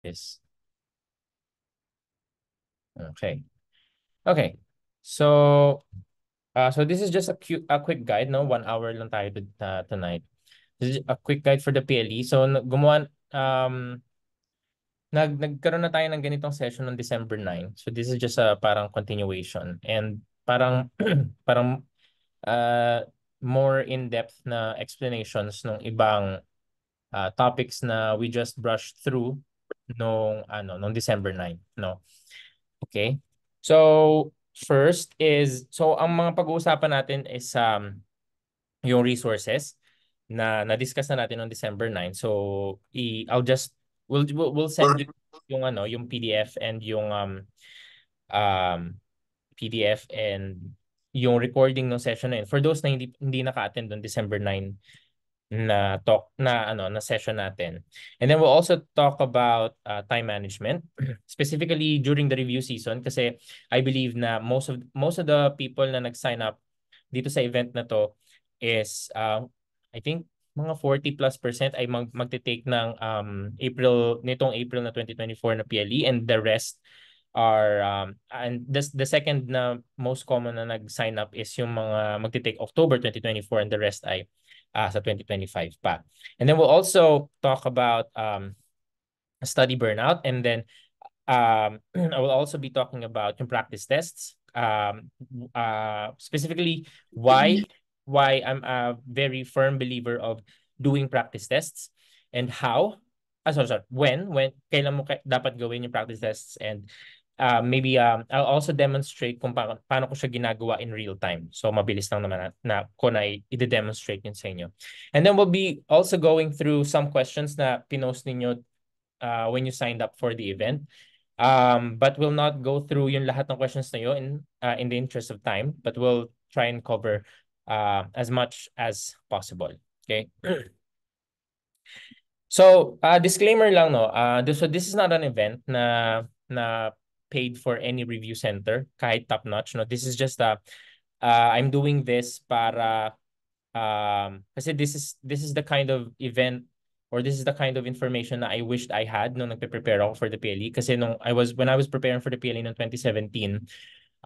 Yes. Okay. Okay. So, so this is just a quick guide, no? 1 hour lang tayo tonight. This is a quick guide for the PLE. So, gumawa, nagkaroon na tayo ng ganitong session on December 9. So, this is just a parang continuation. And parang, parang more in-depth na explanations ng ibang topics na we just brushed through nung December 9, no? Okay. So, first is, so ang mga pag-uusapan natin is yung resources na na-discuss na natin on December 9. So, we'll send you yung PDF and yung um PDF and yung recording ng session na yun. For those na hindi naka-attend on December 9 na talk na session natin. And then we'll also talk about time management, specifically during the review season, kasi I believe na most of the people na nag-sign up dito sa event na to is I think mga 40+% ay magte-take ng nitong April na 2024 na PLE, and the rest are and the second na most common na nag-sign up is yung mga magte-take October 2024, and the rest ay sa 2025 pa. And then we'll also talk about study burnout, and then I will also be talking about yung practice tests, specifically why I'm a very firm believer of doing practice tests, and how sorry, when kailan mo dapat gawin yung practice tests, and maybe I'll also demonstrate kung paano ko siya ginagawa in real time. So mabilis lang naman na ko na i-demonstrate yun sa inyo. And then we'll be also going through some questions na pinost ninyo when you signed up for the event. But we'll not go through yung lahat ng questions na yun in the interest of time, but we'll try and cover as much as possible. Okay. So, disclaimer lang, no. So this is not an event na paid for any review center kahit top notch, no. This is just I'm doing this para kasi this is the kind of event, or this is the kind of information na I wished I had nung nagpe-prepare ako for the PLE, kasi when I was preparing for the PLE in 2017,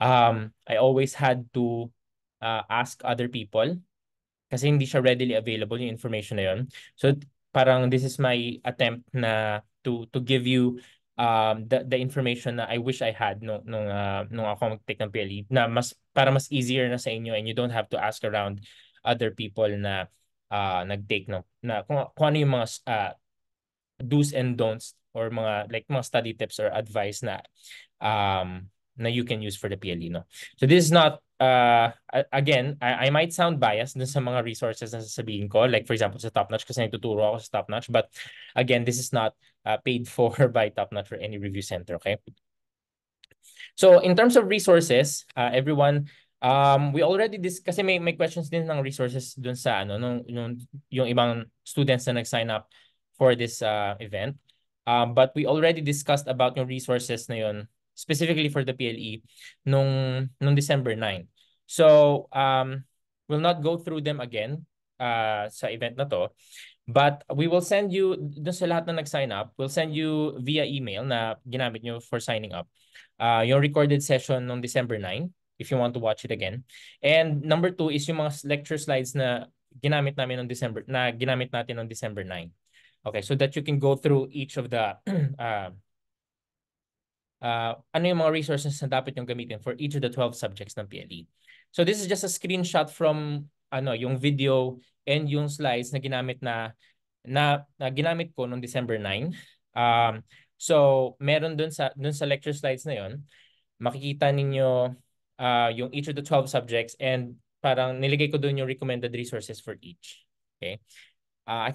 I always had to ask other people kasi hindi siya readily available yung information na yun. So parang this is my attempt na to give you the information na I wish I had nung ako mag-take ng PLE, na para mas easier na sa inyo, and you don't have to ask around other people na nag-take na kung ano yung mga do's and don'ts, or mga study tips or advice na you can use for the PLE, no. So this is not again, I might sound biased dun sa mga resources na sasabihin ko, like for example sa Top Notch, kasi nagtuturo ako sa Top Notch, but again, this is not paid for by Top Notch or any review center. Okay. So in terms of resources, everyone, we already kasi may questions din ng resources dun sa yung ibang students na nag-sign up for this event. But we already discussed about yung resources na yun specifically for the PLE nung December 9. So we'll not go through them again sa event na to. But we will send you, dun sa lahat na nag-sign up, we'll send you via email na ginamit nyo for signing up yung recorded session noong December 9, if you want to watch it again. And number 2 is yung mga lecture slides na ginamit natin on December 9. Okay, so that you can go through each of the ano yung mga resources na dapat yung gamitin for each of the 12 subjects ng PLE. So this is just a screenshot from yung video and yung slides na ginamit ginamit ko noong December 9. So meron dun sa lecture slides na yon, makikita ninyo yung each of the 12 subjects, and parang niligay ko dun yung recommended resources for each. Okay. I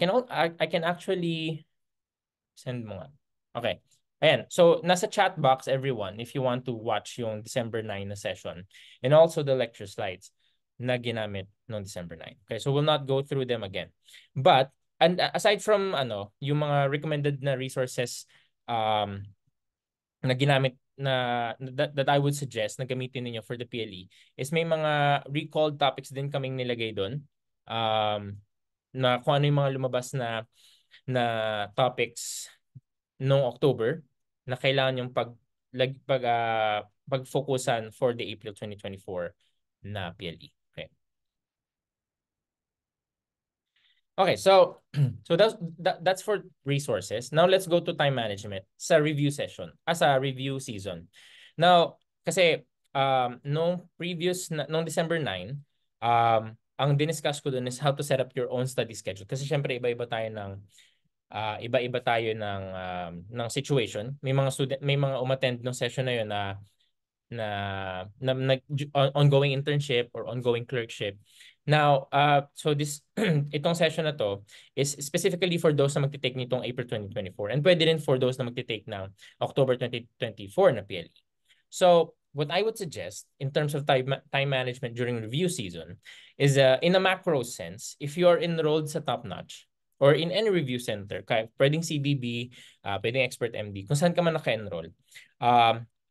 can actually send mo nga. Okay. Ayan. So, nasa chat box, everyone, if you want to watch yung December 9 na session, and also the lecture slides na ginamit noong December 9. Okay, so we'll not go through them again. But, and aside from yung mga recommended na resources na ginamit that I would suggest na gamitin niyo for the PLE, is may mga recalled topics din kaming nilagay doon. Na kung ano yung mga lumabas na topics noong October na kailangan yung pag-focusan for the April 2024 na PLE. Okay. Okay, so so that's for resources. Now let's go to time management sa review session, as a review season. Now, kasi nung December 9, ang diniscuss ko dun is how to set up your own study schedule. Kasi syempre iba-iba tayo ng situation. May mga may mga umattend ng session na yun na, ongoing internship or ongoing clerkship. Now, so itong session na to is specifically for those na magte-take nitong April 2024 and pwede rin for those na magte-take ng October 2024 na PLE. So, what I would suggest in terms of time management during review season is in a macro sense, if you are enrolled sa Top Notch or in any review center, pwedeng CBB, pwedeng Expert MD, kung saan ka man naka-enroll,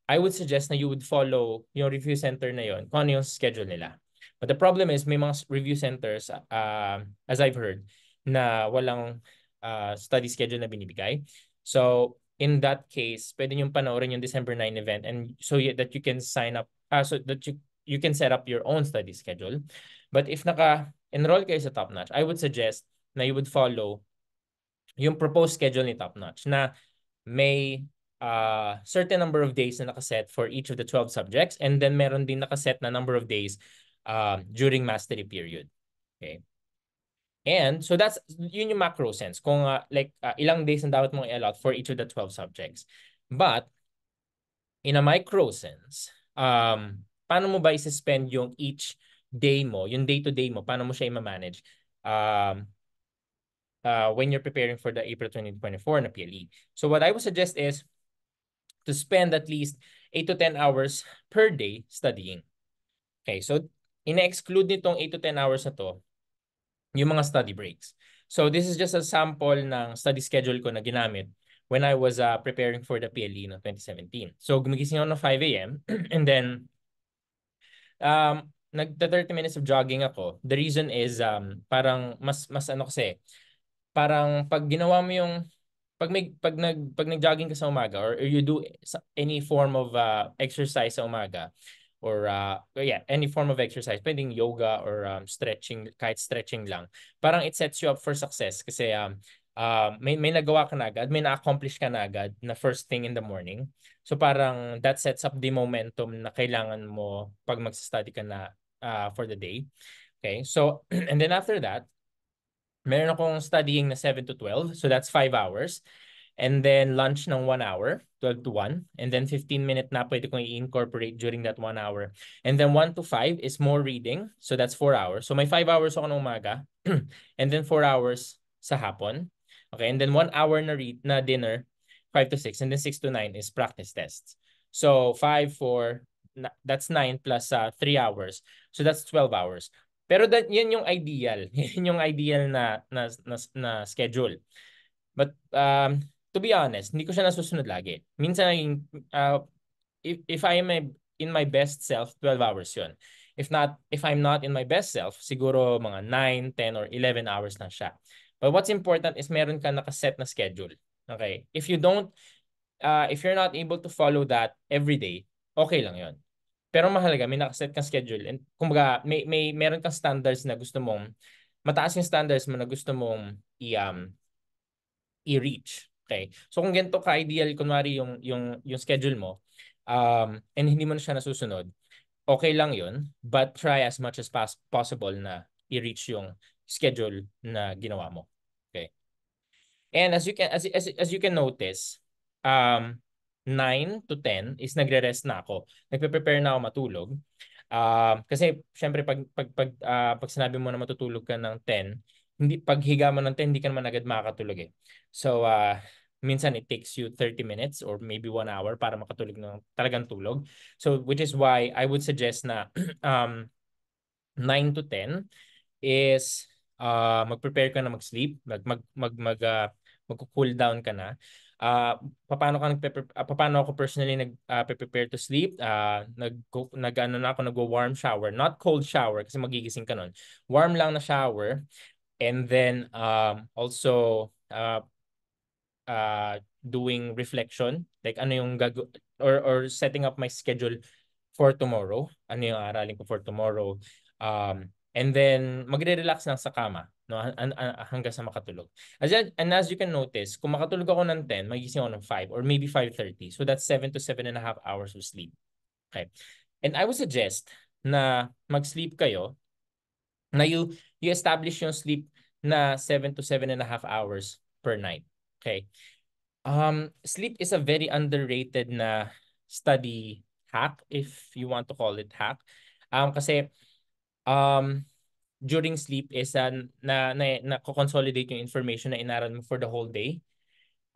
I would suggest na you would follow yung review center na yon kung ano yung schedule nila. But the problem is may mga review centers, as I've heard, na walang study schedule na binibigay. So in that case, pwede nyo panoorin yung December 9 event and so that you can sign up, so that you can set up your own study schedule. But if naka-enroll kayo sa Top Notch, I would suggest na you would follow yung proposed schedule ni Top Notch na may certain number of days na nakaset for each of the 12 subjects and then meron din nakaset na number of days during mastery period. Okay. And so yun yung macro sense kung ilang days na dapat mong i-allot for each of the 12 subjects. But in a micro sense, paano mo ba i-spend yung each day mo, yung day-to-day mo, paano mo siya i-manage when you're preparing for the April 2024 na PLE. So what I would suggest is to spend at least 8 to 10 hours per day studying. Okay, so ina-exclude nitong 8 to 10 hours na to yung mga study breaks. So this is just a sample ng study schedule ko na ginamit when I was preparing for the PLE no 2017. So gumigising ako ng 5 a.m. and then nagta 30 minutes of jogging ako. The reason is parang mas ano kasi parang pag ginawa mo yung pag nag-jogging ka sa umaga or you do any form of exercise sa umaga or any form of exercise, pwedeng yoga or stretching, kahit stretching lang. Parang it sets you up for success kasi may nagawa ka na agad, may na-accomplish ka na agad na first thing in the morning. So parang that sets up the momentum na kailangan mo pag mag-study ka na for the day. Okay? So and then after that, meron akong studying na 7 to 12. So that's 5 hours. And then lunch ng 1 hour, 12 to 1. And then 15-minute na pwede kong i-incorporate during that 1 hour. And then 1 to 5 is more reading. So that's 4 hours. So may 5 hours ako ng umaga. And then 4 hours sa hapon. Okay. And then 1 hour na dinner, 5 to 6. And then 6 to 9 is practice tests. So 5, 4, that's 9 plus 3 hours. So that's 12 hours. Pero yan yung ideal. Yan yung ideal na schedule. But to be honest, hindi ko siya nasusunod lagi. Minsan, if I am in my best self, 12 hours yun. If I'm not in my best self, siguro mga 9, 10, or 11 hours na siya. But what's important is meron ka nakaset na schedule. Okay? If you're not able to follow that every day, okay lang yun. Pero mahalaga, may nakaset kang schedule. And kumbaga, meron kang standards na gusto mong, mataas yung standards mo na gusto mong i-reach. Okay? So kung ganito ka-ideal, kunwari yung schedule mo, and hindi mo na siya nasusunod, okay lang yun, but try as much as possible na i-reach yung schedule na ginawa mo. Okay? And as you can notice, 9 to 10 is nagre-rest na ako. Nagpe-prepare na ako matulog. Kasi syempre pag sinabi mo na matutulog ka ng 10, pag higa mo ng 10, hindi ka naman agad makakatulog eh. So minsan it takes you 30 minutes or maybe 1 hour para makatulog ng talagang tulog. So which is why I would suggest na 9 to 10 is mag-prepare ka na mag-sleep, mag-cool down ka na. Paano ako personally prepare to sleep? Nagwo-warm shower, not cold shower kasi magigising ka nun. Warm lang na shower, and then also doing reflection, like ano yung or setting up my schedule for tomorrow. Ano yung aralin ko for tomorrow. And then magre-relax lang sa kama, no, hanggang sa makatulog. And as you can notice, kung makatulog ako ng 10, magising ako ng 5 or maybe 5:30. So that's 7 to 7.5 hours of sleep. Okay. And I would suggest na mag-sleep kayo, na you establish yung sleep na 7 to 7.5 hours per night. Okay. Sleep is a very underrated na study hack, if you want to call it hack. Kasi um, during sleep is na consolidate yung information na inaral mo for the whole day.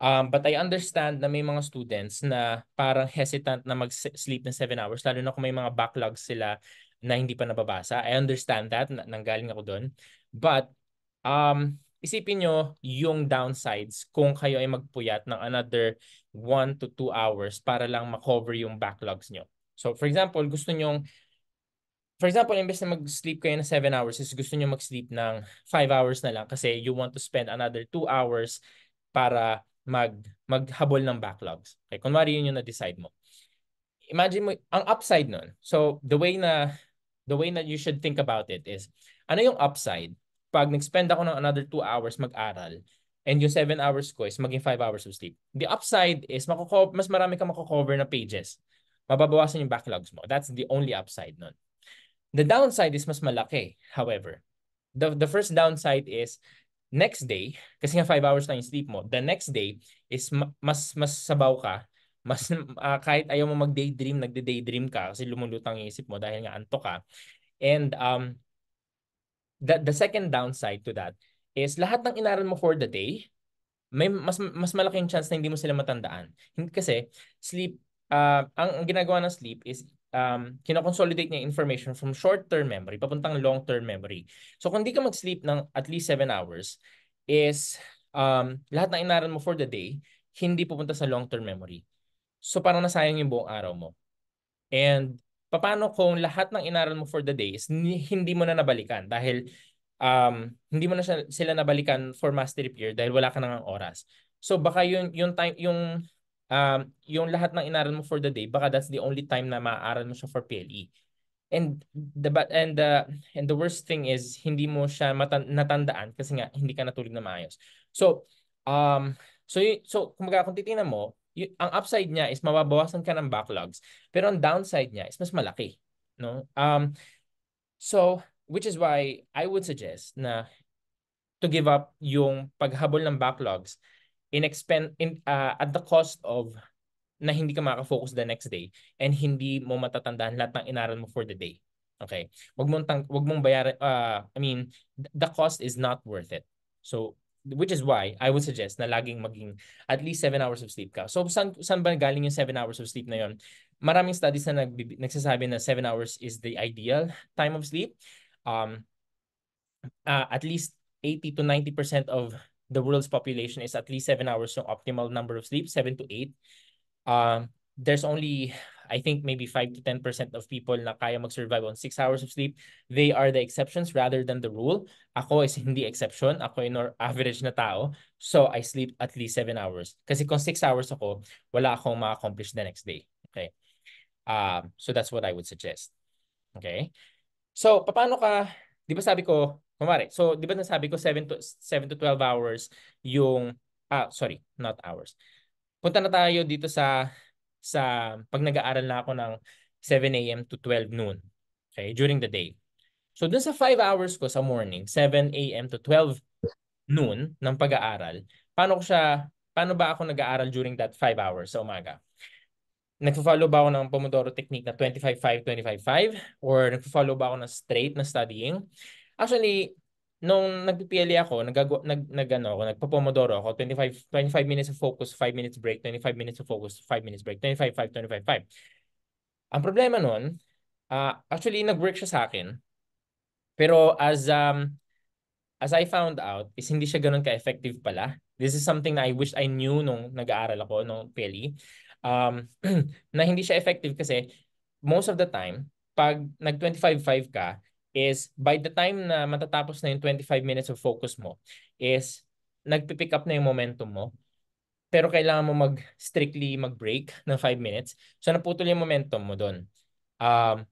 But I understand na may mga students na parang hesitant na mag-sleep ng 7 hours, lalo na kung may mga backlogs sila na hindi pa nababasa. I understand that, nanggaling ako doon. But isipin nyo yung downsides kung kayo ay magpuyat ng another 1 to 2 hours para lang makover yung backlogs nyo. So for example, imbes na mag-sleep kayo ng 7 hours, is gusto nyo mag-sleep ng 5 hours na lang kasi you want to spend another 2 hours para maghabol ng backlogs. Okay, kunwari yun yung na-decide mo. Imagine mo, ang upside nun. So, the way na you should think about it is, ano yung upside? Pag nag-spend ako ng another 2 hours mag-aral, and yung 7 hours ko is maging 5 hours of sleep. The upside is, mas marami ka mako-cover na pages. Mababawasan yung backlogs mo. That's the only upside nun. The downside is mas malaki, however. The first downside is, next day, kasi nga 5 hours lang yung sleep mo, the next day is mas sabaw ka, kahit ayaw mo mag-daydream, nagde-daydream ka kasi lumulutang yung isip mo dahil nga antok ka. And the second downside to that is lahat ng inaral mo for the day, may mas malaking chance na hindi mo sila matandaan. Kasi sleep, ang ginagawa ng sleep is kinoconsolidate niya information from short-term memory papuntang long-term memory. So kung di ka mag-sleep ng at least 7 hours, is lahat ng inaral mo for the day, hindi pupunta sa long-term memory. So parang nasayang yung buong araw mo. And paano kung lahat ng inaral mo for the day is hindi mo na nabalikan dahil hindi mo na sila nabalikan for mastery period dahil wala ka nang oras. So baka yung time yung lahat ng inaral mo for the day, baka that's the only time na maaaral mo siya for PLE. And the worst thing is hindi mo siya natandaan kasi nga hindi ka natulog na maayos. So kumbaga kung titingnan mo, ang upside niya is mababawasan ka ng backlogs, pero ang downside niya is mas malaki, no? So which is why I would suggest na to give up yung paghabol ng backlogs at the cost of na hindi ka makaka-focus the next day and hindi mo matatandaan lahat ng inaral mo for the day. Okay? Wag mong bayaran, the cost is not worth it. So, which is why I would suggest na laging maging at least 7 hours of sleep ka. So, saan ba galing yung 7 hours of sleep na yon? Maraming studies na nagsasabi na 7 hours is the ideal time of sleep. At least 80 to 90% of the world's population is at least 7 hours yung optimal number of sleep, 7 to 8. There's only, I think, maybe 5 to 10% of people na kaya mag-survive on 6 hours of sleep. They are the exceptions rather than the rule. Ako is hindi exception. Ako ay average na tao. So, I sleep at least 7 hours. Kasi kung 6 hours ako, wala akong ma-accomplish the next day. Okay? So, that's what I would suggest. Okay? So, paano ka, di ba sabi ko, di ba nasabi ko 7 to 12 hours yung, sorry, not hours. Punta na tayo dito sa pag nag-aaral na ako ng 7 a.m. to 12 noon. Okay, during the day. So dun sa 5 hours ko sa morning, 7 a.m. to 12 noon ng pag-aaral, paano ba ako nag-aaral during that 5 hours sa umaga? Nagfo-follow ba ako ng Pomodoro technique na 25-5, 25-5? Or nagfo-follow ba ako ng straight na studying? Actually, nung nag-PLE ako, nagpo-Pomodoro ako, 25 minutes of focus, 5 minutes break, 25 minutes of focus, 5 minutes break, 25-5, 25-5. Ang problema nun, actually, nag-work siya sa akin. Pero as I found out, is hindi siya ganun ka-effective pala. This is something na I wish I knew nung nag-aaral ako, nung PLE. Na hindi siya effective kasi most of the time, pag nag-25-5 ka, is by the time na matatapos na yung 25 minutes of focus mo, is nagpipick up na yung momentum mo. pero kailangan mo strictly mag-break ng 5 minutes. So naputol yung momentum mo doon. Um,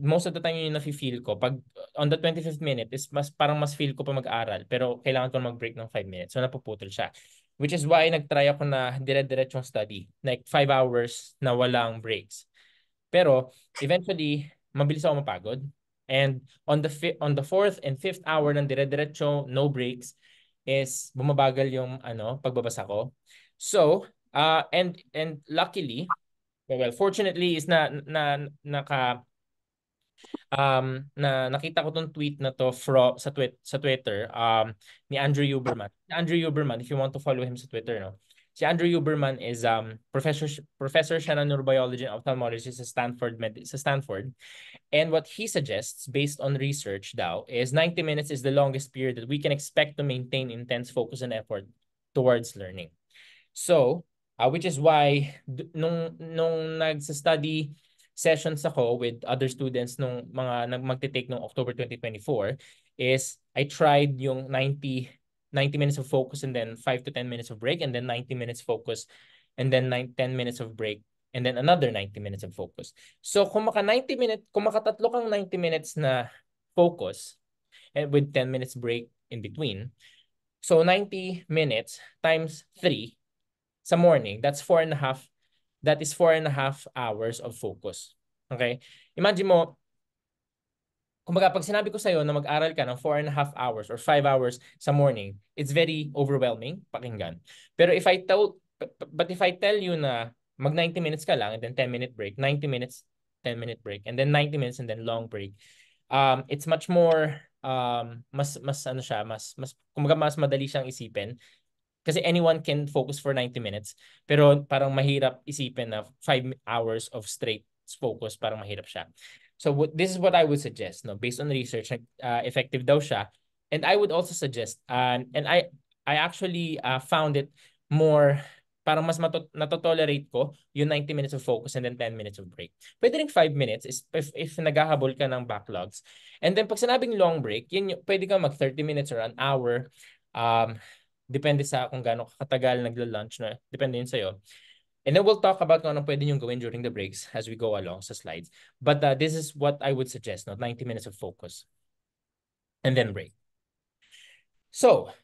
Most of the time yung nafe-feel ko, pag on the 25th minute, is parang mas feel ko pa mag-aral, pero kailangan ko mag-break ng 5 minutes. So napuputol siya. Which is why nag-try ako na dire-diretsong study. Like 5 hours na walang breaks. Pero eventually, mabilis ako mapagod. And on the fourth and fifth hour ng dire-diretso, no breaks, is bumabagal yung pagbabasa ko. So, and luckily, well, fortunately is na nakita ko tong tweet na to sa Twitter ni Andrew Huberman. Andrew Huberman, if you want to follow him sa Twitter, no. Si Andrew Huberman is professor siya ng neurobiology and ophthalmology sa Stanford. And what he suggests, based on research daw, is 90 minutes is the longest period that we can expect to maintain intense focus and effort towards learning. So, which is why nung nagsa-study sessions ako with other students nung mga magte-take nung October 2024 is I tried yung 90 minutes of focus and then 5 to 10 minutes of break and then 90 minutes focus and then 10 minutes of break and then another 90 minutes of focus. So kung makatatlo kang 90 minutes na focus and with 10 minutes break in between, so 90 minutes times 3 sa morning, that is 4.5 hours of focus. Okay? Imagine mo, kumbaga pag sinabi ko sa'yo na mag-aral ka ng 4.5 hours or 5 hours sa morning, it's very overwhelming pakinggan. Pero if I tell you na mag 90 minutes ka lang and then 10-minute break, 90 minutes, 10-minute break, and then 90 minutes and then long break, it's much more, mas ano siya, kumbaga mas madali siyang isipin. Kasi anyone can focus for 90 minutes. Pero parang mahirap isipin na 5 hours of straight focus, parang mahirap siya. So this is what I would suggest, no, based on research, effective daw siya. And I would also suggest, and I actually found it more, parang mas natotolerate ko yung 90 minutes of focus and then 10 minutes of break. Pwede rin 5 minutes is if naghahabol ka ng backlogs. And then pag sinabing long break, pwede ka mag 30 minutes or an hour. Depende sa kung gaano katagal nagla-lunch na. Depende yun sa'yo. And then we'll talk about kung anong pwede nyo gawin during the breaks as we go along sa slides. But this is what I would suggest, no? 90 minutes of focus. And then break. So,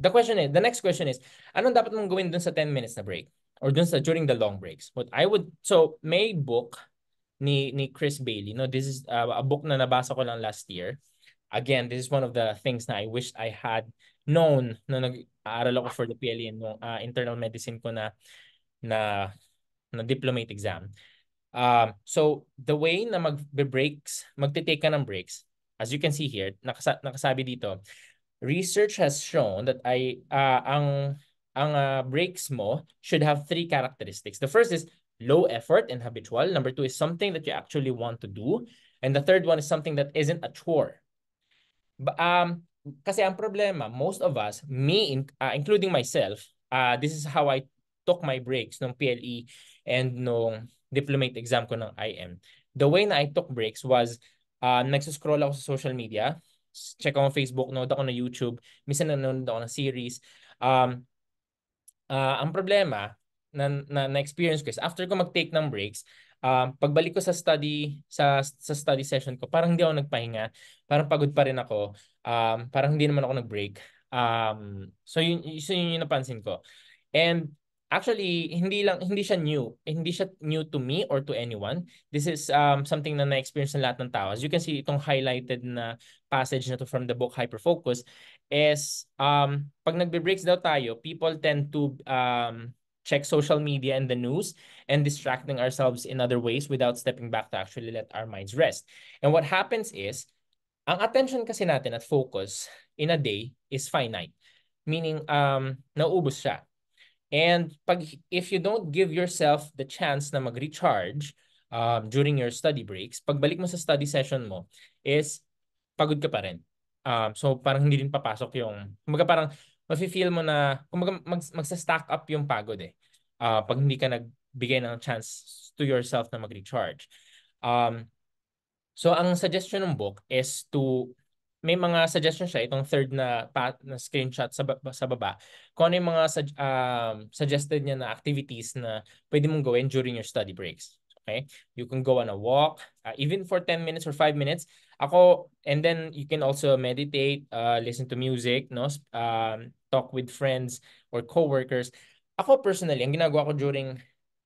the next question is, anong dapat mong gawin dun sa 10 minutes na break? Or during the long breaks? So, may book ni Chris Bailey, no? This is a book na nabasa ko lang last year. Again, this is one of the things na I wished I had known na nag-aaral ako for the PLE and internal medicine ko na diplomate exam. So the way na magte-take ka ng breaks, as you can see here, nakasabi dito, research has shown that ang breaks mo should have 3 characteristics. The first is low effort and habitual. Number 2 is something that you actually want to do. And the third one is something that isn't a chore. Kasi ang problema, most of us, including myself, this is how I took my breaks nung PLE and nung diplomate exam ko ng IM. The way na I took breaks was, nagsiscroll ako sa social media, check ako Facebook, nood ako na YouTube, minsan nanonood ako ng series. Ang problema na-experience ko is after ko mag-take ng breaks, pagbalik ko sa study session ko, parang hindi ako nagpahinga, parang pagod pa rin ako, parang hindi naman ako nag-break. So yun yung napansin ko. And actually, hindi siya new to me or to anyone. This is something na na-experience ng lahat ng tao. As you can see, itong highlighted na passage na to from the book Hyperfocus is pag nagbe-breaks daw tayo, people tend to check social media and the news and distracting ourselves in other ways without stepping back to actually let our minds rest. And what happens is, ang attention kasi natin at focus in a day is finite. Meaning, nauubos siya. And if you don't give yourself the chance na mag-recharge during your study breaks, pagbalik mo sa study session mo is pagod ka pa rin. So parang hindi din papasok kumbaga parang mafe-feel mo na kumbaga magsa-stack up yung pagod eh. Pag hindi ka nagbigay ng chance to yourself na mag-recharge. So ang suggestion ng book is to may mga suggestions siya, itong third na screenshot sa baba, kung ano yung mga suggested niya na activities na pwede mong gawin during your study breaks. Okay? You can go on a walk, even for 10 minutes or 5 minutes. And then you can also meditate, listen to music, no? Talk with friends or coworkers. Ako personally, ang ginagawa ko during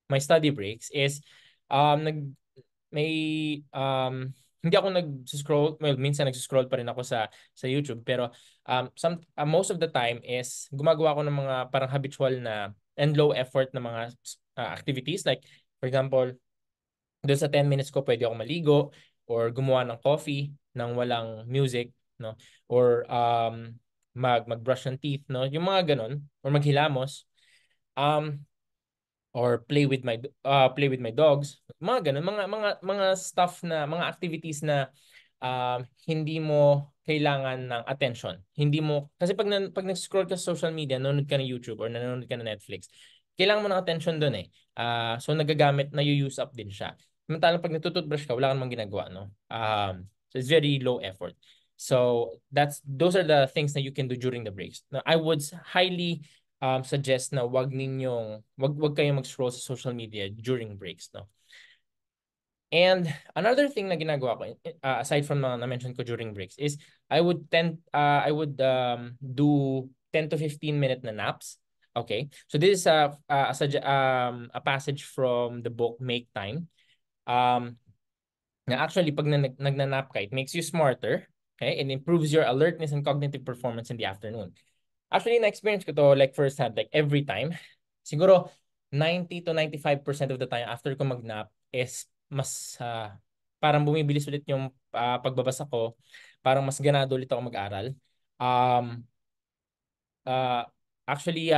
my study breaks is um nag may hindi ako nag-scroll, well, minsan nag-scroll pa rin ako sa YouTube, pero most of the time is gumagawa ako ng mga parang habitual na and low effort na mga activities, like for example, doon sa 10 minutes ko pwede ako maligo or gumawa ng coffee nang walang music, no? Or mag-brush ng teeth, no? Yung mga ganun, or maghilamos. Um or play with my dogs, mga ganun, mga stuff, na mga activities na hindi mo kailangan ng attention. Hindi mo kasi pag nag-scroll ka sa social media, nanonood ka ng YouTube or nanonood ka ng Netflix, kailangan mo ng attention doon eh. So nagagamit, na use up din siya. Samantalang pag natututbrush ka, wala ka namang ginagawa, no? So it's very low effort. So those are the things that you can do during the breaks. Now, I would highly suggest na wag kayong mag-scroll sa social media during breaks, no? And another thing na ginagawa ko, aside from na-mention ko during breaks, is I would do 10 to 15 minute na naps. Okay? So this is a passage from the book Make Time. Na actually pag nagnanap ka, it makes you smarter, okay? And improves your alertness and cognitive performance in the afternoon. Actually, na-experience ko to like firsthand, like every time. Siguro 90 to 95% of the time after ko mag-nap is mas parang bumibilis ulit yung pagbabasa ko. Parang mas ganado ulit ako mag-aral. Um, uh, Actually,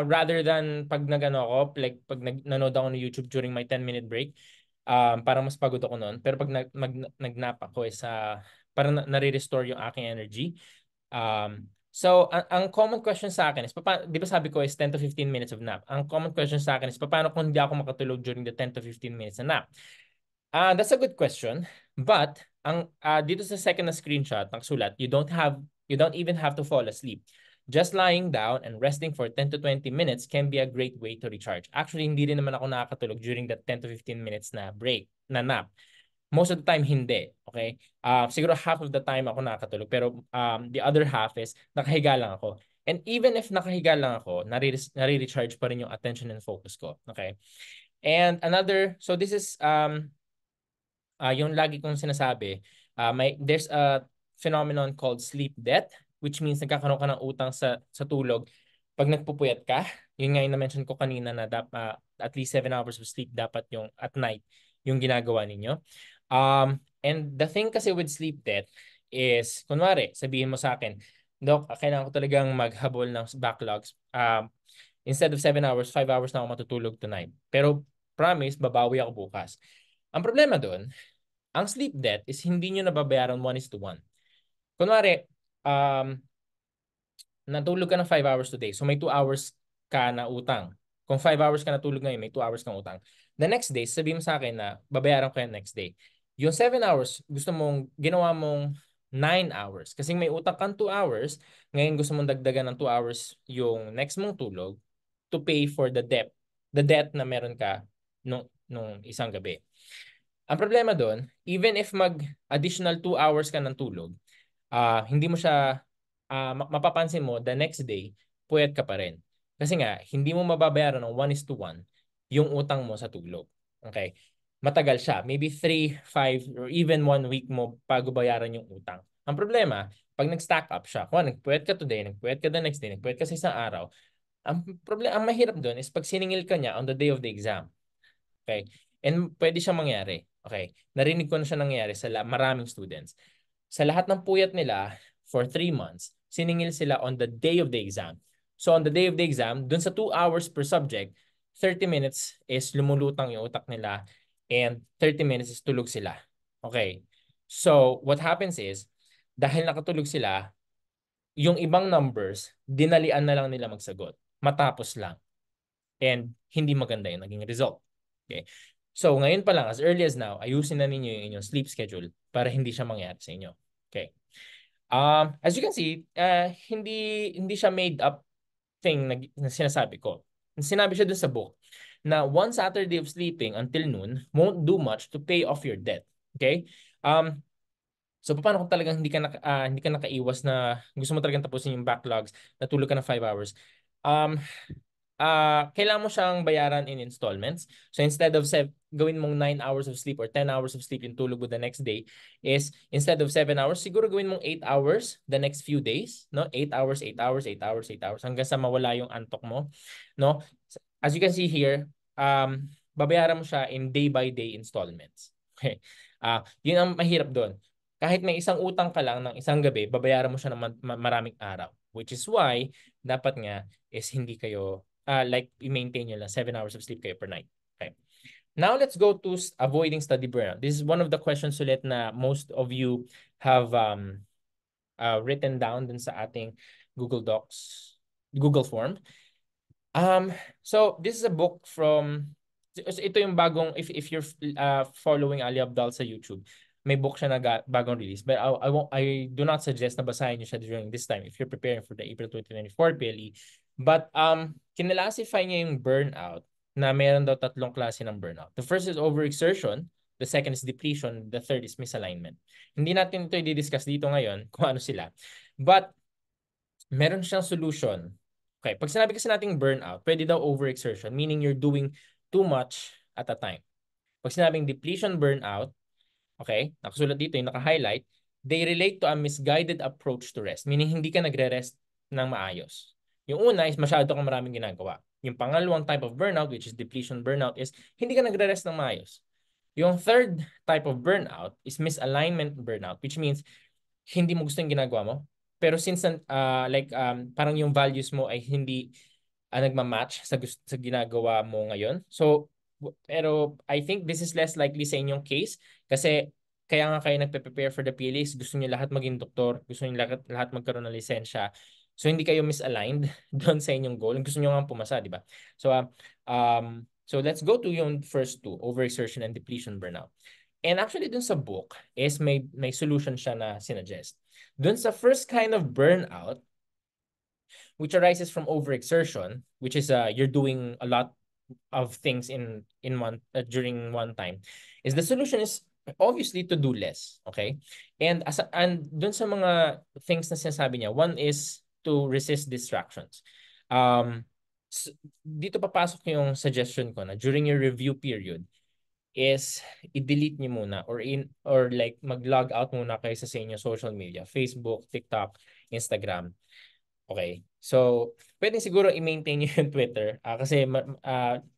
rather than pag nagano ako, like pag nanood ako ng YouTube during my 10-minute break, parang mas pagod ako noon. Pero pag nag-nap ako is parang nare-restore yung aking energy. So, ang common question sa akin is, di ba sabi ko is 10 to 15 minutes of nap? Ang common question sa akin is, paano kung hindi ako makatulog during the 10 to 15 minutes na nap? That's a good question. But, dito sa second na screenshot, nakasulat, you don't even have to fall asleep. Just lying down and resting for 10 to 20 minutes can be a great way to recharge. Actually, hindi rin naman ako nakakatulog during that 10 to 15 minutes na break, na nap. Most of the time, hindi. Okay? Siguro half of the time ako nakatulog. Pero the other half is nakahiga lang ako. And even if nakahiga lang ako, nare-recharge pa rin yung attention and focus ko. Okay? And so this is yung lagi kong sinasabi, there's a phenomenon called sleep debt, which means nagkakaroon ka ng utang sa tulog pag nagpupuyat ka. Yun nga yung na-mention ko kanina na at least 7 hours of sleep dapat yung at night yung ginagawa ninyo. And the thing kasi with sleep debt is, kunwari, sabihin mo sa akin, Dok, kailangan ko talagang maghabol ng backlogs. Instead of 7 hours, 5 hours na ako matutulog tonight. Pero promise, babawi ako bukas. Ang problema doon, ang sleep debt is hindi nyo nababayaran 1:1. Kunwari, natulog ka ng 5 hours today. So may 2 hours ka na utang. Kung 5 hours ka natulog ngayon, may 2 hours kang utang. The next day, sabihin mo sa akin na babayaran ko yan next day. Yung 7 hours, ginawa mong 9 hours. Kasi may utang kang 2 hours, ngayon gusto mong dagdagan ng 2 hours yung next mong tulog to pay for the debt. The debt na meron ka nung isang gabi. Ang problema doon, even if mag-additional 2 hours ka ng tulog, hindi mo siya, mapapansin mo, the next day, puyat ka pa rin. Kasi nga, hindi mo mababayaran ng 1:1 yung utang mo sa tulog. Okay? Matagal siya. Maybe 3, 5, or even 1 week mo bago bayaran yung utang. Ang problema, pag nag-stack up siya, kung nagpuyat ka today, nagpuyat ka the next day, nagpuyat ka sa isang araw, ang mahirap doon is pag siningil ka niya on the day of the exam. Okay? And pwede siyang mangyari. Okay? Narinig ko na siya nangyari sa maraming students. Sa lahat ng puyat nila for 3 months, siningil sila on the day of the exam. So on the day of the exam, dun sa 2 hours per subject, 30 minutes is lumulutang yung utak nila and 30 minutes is tulog sila. Okay? So what happens is, dahil nakatulog sila, yung ibang numbers, dinalian na lang nila magsagot. Matapos lang. And hindi maganda yung naging result. Okay? So, ngayon pa lang, as early as now, ayusin na ninyo yung inyong sleep schedule para hindi siya mangyari sa inyo. Okay? As you can see, hindi siya made up thing na sinasabi ko. Sinabi siya dun sa book na one Saturday of sleeping until noon won't do much to pay off your debt. Okay? Um, so paano kung talagang hindi ka nakaiwas na gusto mo talagang tapusin yung backlogs, natulog ka ng 5 hours? Um, kailangan mo siyang bayaran in installments. So instead of gawin mong 9 hours of sleep or 10 hours of sleep yung tulog mo the next day, is instead of 7 hours, siguro gawin mong 8 hours the next few days, no? 8 hours, 8 hours, 8 hours, 8 hours hanggang sa mawala yung antok mo, no? As you can see here, babayaran mo siya in day by day installments. Okay. Yun ang mahirap doon. Kahit may isang utang ka lang ng isang gabi, babayaran mo siya ng maraming araw. Which is why dapat nga is hindi kayo like i-maintain nyo lang 7 hours of sleep kayo per night. Okay. Now let's go to avoiding study burnout. This is one of the questions ulit na most of you have written down dun sa ating Google Docs, Google form. So this is a book from ito yung bagong if you're following Ali Abdal sa YouTube, may book siya na bagong release. But I do not suggest na basahin niyo siya during this time if you're preparing for the April 2024 PLE. But kinalasify niya yung burnout na meron daw tatlong klase ng burnout. The first is overexertion, the second is depletion, the third is misalignment. Hindi natin ito i-discuss dito ngayon kung ano sila. But meron siyang solution. Okay, pag sinabi kasi nating burnout, pwede daw overexertion, meaning you're doing too much at a time. Pag sinabing depletion burnout, okay, nakasulat dito yung naka-highlight, they relate to a misguided approach to rest, meaning hindi ka nagre-rest ng maayos. Yung una is masyado kang maraming ginagawa. Yung pangalawang type of burnout, which is depletion burnout, is hindi ka nagre-rest ng maayos. Yung third type of burnout is misalignment burnout, which means hindi mo gusto yung ginagawa mo. Pero since parang yung values mo ay hindi nagma-match sa ginagawa mo ngayon. So, pero I think this is less likely sa inyong case kasi kaya nga kayo nagpe-prepare for the PLEs, gusto niyo lahat maging doktor, gusto niyo lahat magkaroon ng lisensya. So, hindi kayo misaligned doon sa inyong goal. Gusto niyo nga pumasa, di ba? So, so let's go to yung first two, overexertion and depletion burnout. And actually dun sa book is may solution siya na sinuggest. Dun sa first kind of burnout, which arises from overexertion, which is you're doing a lot of things in one during one time, is the solution is obviously to do less, okay? And dun sa mga things na sinasabi niya, one is to resist distractions. Dito papasok yung suggestion ko na during your review period, is i-delete niyo muna or like mag-log out muna kayo sa inyong social media, Facebook, TikTok, Instagram. Okay. So, pwede siguro i-maintain niyo yung Twitter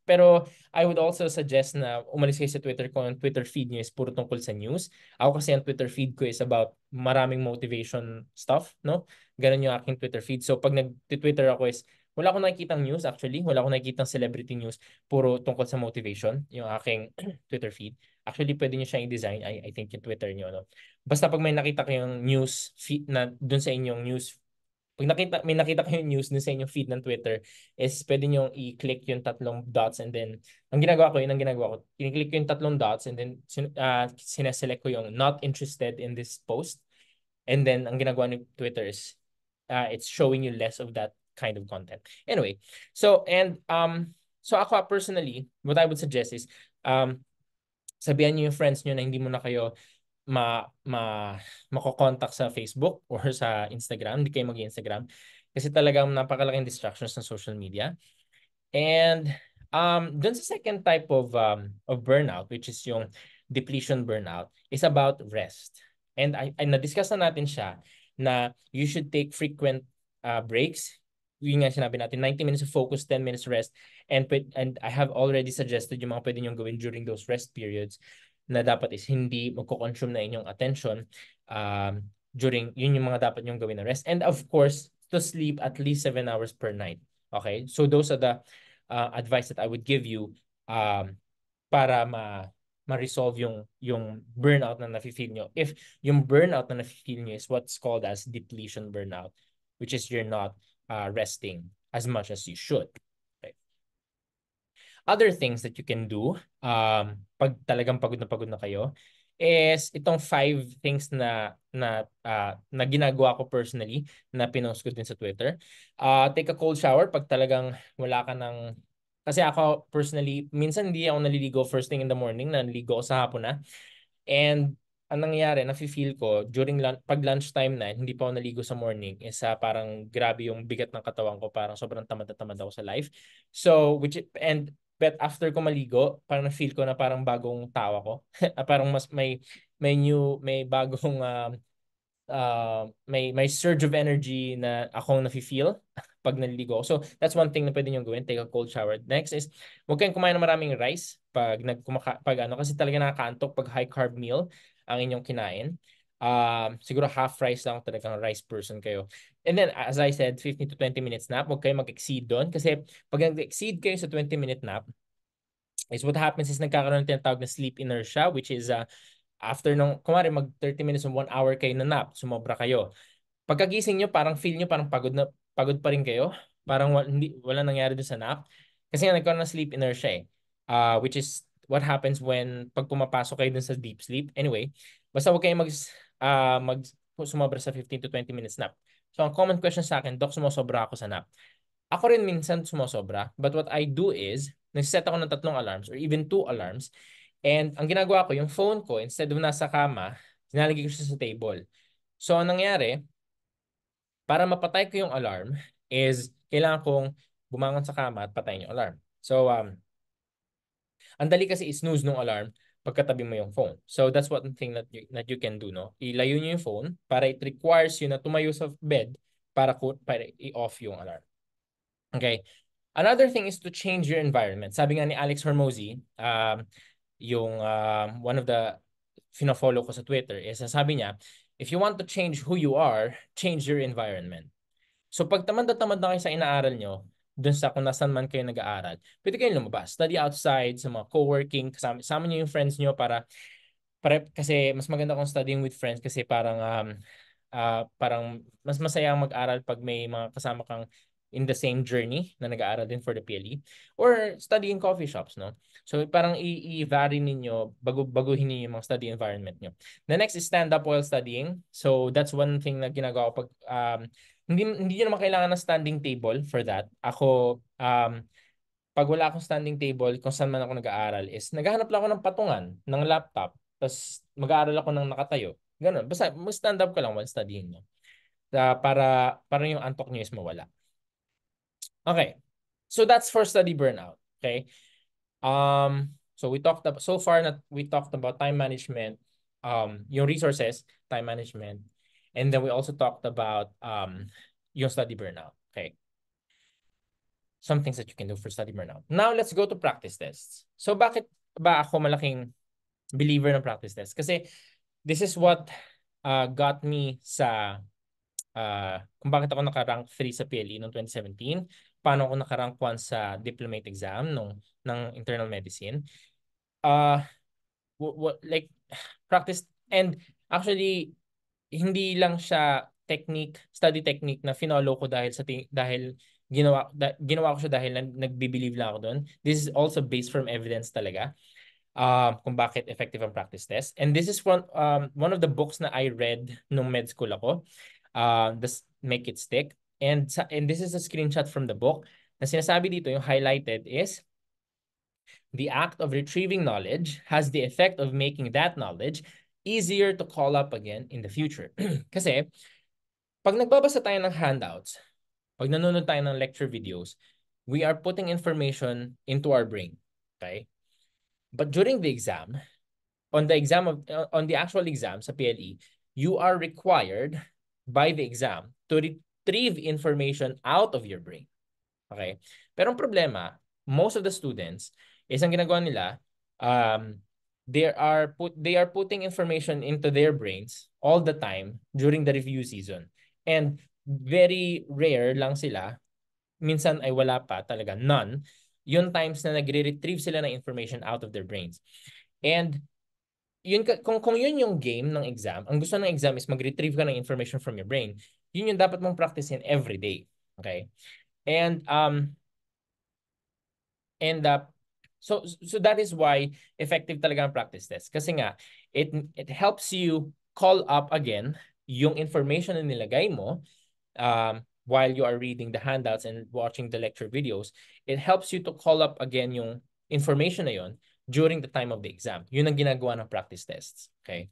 pero I would also suggest na umalis kayo sa Twitter kung ang Twitter feed niyo is puro tungkol sa news. Ako kasi ang Twitter feed ko is about maraming motivation stuff, no? Ganun yung aking Twitter feed. So, pag nag-Twitter ako is wala akong nakikitang news actually. Wala akong nakikitang celebrity news. Puro tungkol sa motivation yung aking Twitter feed. Actually, pwede niyo siyang i-design. I think yung Twitter niyo, no? Basta pag may nakita kayong news feed na dun sa inyong news, pag may nakita kayong news dun sa inyong feed ng Twitter, is pwede nyo i-click yung tatlong dots and then, ang ginagawa ko, i-click ko yung tatlong dots and then sineselect ko yung not interested in this post. And then, ang ginagawa ng Twitter is, it's showing you less of that kind of content. Anyway, so ako personally, what I would suggest is, sabihan niyo yung friends niyo na hindi mo na kayo mako-contact sa Facebook or sa Instagram, hindi kayo mag-Instagram kasi talagang napakalaking distractions ng social media. And dun sa second type of burnout, which is yung depletion burnout, is about rest. And na-discuss na natin siya na you should take frequent breaks. Yung nga sinabi natin, 90 minutes of focus, 10 minutes rest. And I have already suggested yung mga pwede nyo gawin during those rest periods na dapat is hindi magko-consume na inyong attention during yun yung mga dapat nyong gawin na rest. And of course, to sleep at least 7 hours per night. Okay? So those are the advice that I would give you para ma-resolve yung burnout na nafe-feel nyo. If yung burnout na nafe-feel nyo is what's called as depletion burnout, which is you're not resting as much as you should. Okay. Other things that you can do pag talagang pagod na kayo is itong 5 things na ginagawa ko personally na pinost ko din sa Twitter. Take a cold shower pag talagang wala ka ng kasi ako personally minsan hindi ako naliligo first thing in the morning, naliligo ako sa hapon na. And ang nangyayari, nafe-feel ko during pag lunchtime na, hindi pa ako naligo sa morning, is parang grabe yung bigat ng katawan ko, parang sobrang tamad na tamad ako sa life. So, but after ko maligo, parang na-feel ko na parang bagong tao ako. Parang mas may bagong may surge of energy na akong nafe-feel pag naliligo ako. So, that's one thing na pwede nyo gawin. Take a cold shower. Next is, huwag kayong kumain ng maraming rice pag ano, kasi talaga nakakaantok pag high carb meal ang inyong kinain. Siguro half rice lang talagang rice person kayo. And then, as I said, 15 to 20 minutes nap. Huwag kayong mag-exceed doon. Kasi pag nag-exceed kayo sa 20-minute nap, is what happens is nagkakaroon ng tinatawag na sleep inertia, which is after nung, kumari mag 30 minutes o 1 hour kayo na nap, sumobra kayo. Pagkagising nyo, parang feel nyo parang pagod pa rin kayo. Parang wala nangyari doon sa nap. Kasi nga nagkaroon ng sleep inertia eh. Which is what happens when pag pumapasok kayo dun sa deep sleep. Anyway, basta huwag kayong mag sumobra sa 15 to 20 minutes nap. So, ang common question sa akin, Doc, sumosobra ako sa nap. Ako rin minsan sumosobra, but what I do is, nagsiset ako ng 3 alarms or even 2 alarms. And ang ginagawa ko, yung phone ko, instead of nasa kama, sinalagay ko siya sa table. So, ang nangyari, para mapatay ko yung alarm, is kailangan kong bumangon sa kama at patayin yung alarm. So, ang dali kasi i-snooze ng alarm pagkatabi mo yung phone. So, that's one thing that you can do, no? Ilayo nyo yung phone para it requires you na tumayo sa bed para i-off yung alarm. Okay. Another thing is to change your environment. Sabi nga ni Alex Hormozy, yung one of the fina-follow ko sa Twitter, is sabi niya, if you want to change who you are, change your environment. So pag tamad na tamad na kayo sa inaaral nyo, dun sa kung nasan man kayo nag-aaral, pwede kayong lumabas. Study outside, sa mga co-working, kasama nyo yung friends nyo kasi mas maganda kung studying with friends kasi parang mas masaya mag-aral pag may mga kasama kang in the same journey na nag-aaral din for the PLE or study in coffee shops, no? So parang i-vary ninyo, baguhin ninyo yung mga study environment nyo. The next is stand up while studying. So that's one thing na ginagawa ko pag hindi nyo naman kailangan ng standing table for that. Ako pag wala akong standing table kung saan man ako nag-aaral is naghahanap lang ako ng patungan ng laptop tapos mag-aaral ako ng nakatayo. Ganun. Basta mag-stand up ka lang while studying, no? Para yung antok nyo is mawala. Okay. So that's for study burnout. Okay. So so far we talked about time management, yung resources, time management, and then we also talked about yung study burnout. Okay. Some things that you can do for study burnout. Now let's go to practice tests. So bakit ba ako malaking believer ng practice tests? Kasi this is what got me sa kung bakit ako naka-rank 3 sa PLE noong 2017, paano ako naka-rank 1 sa diplomate exam ng internal medicine. Like practice, and actually hindi lang siya study technique na finolo ko dahil ginawa ko siya dahil nagbi-believe lang ako doon. This is also based from evidence talaga. Kung bakit effective ang practice test. And this is one of the books na I read nung med school ako. This Make It Stick. And this is a screenshot from the book. Na sinasabi dito, yung highlighted is, the act of retrieving knowledge has the effect of making that knowledge easier to call up again in the future. Kasi, pag nagbabasa tayo ng handouts, pag nanonood tayo ng lecture videos, we are putting information into our brain. Okay? But during the exam, on the actual exam sa PLE, you are required by the exam to retrieve information out of your brain. Okay? Pero ang problema, most of the students, ang ginagawa nila, they are putting information into their brains all the time during the review season. And very rare lang sila, minsan ay wala pa talaga, none, yung times na nagre-retrieve sila ng information out of their brains. And kung yun yung game ng exam, ang gusto ng exam is mag-retrieve ka ng information from your brain, yun yung dapat mong practicein every day. Okay? And So that is why effective talaga ang practice test. Kasi nga, it helps you call up again yung information na nilagay mo while you are reading the handouts and watching the lecture videos. It helps you to call up again yung information na yon during the time of the exam. Yun ang ginagawa ng practice tests. Okay?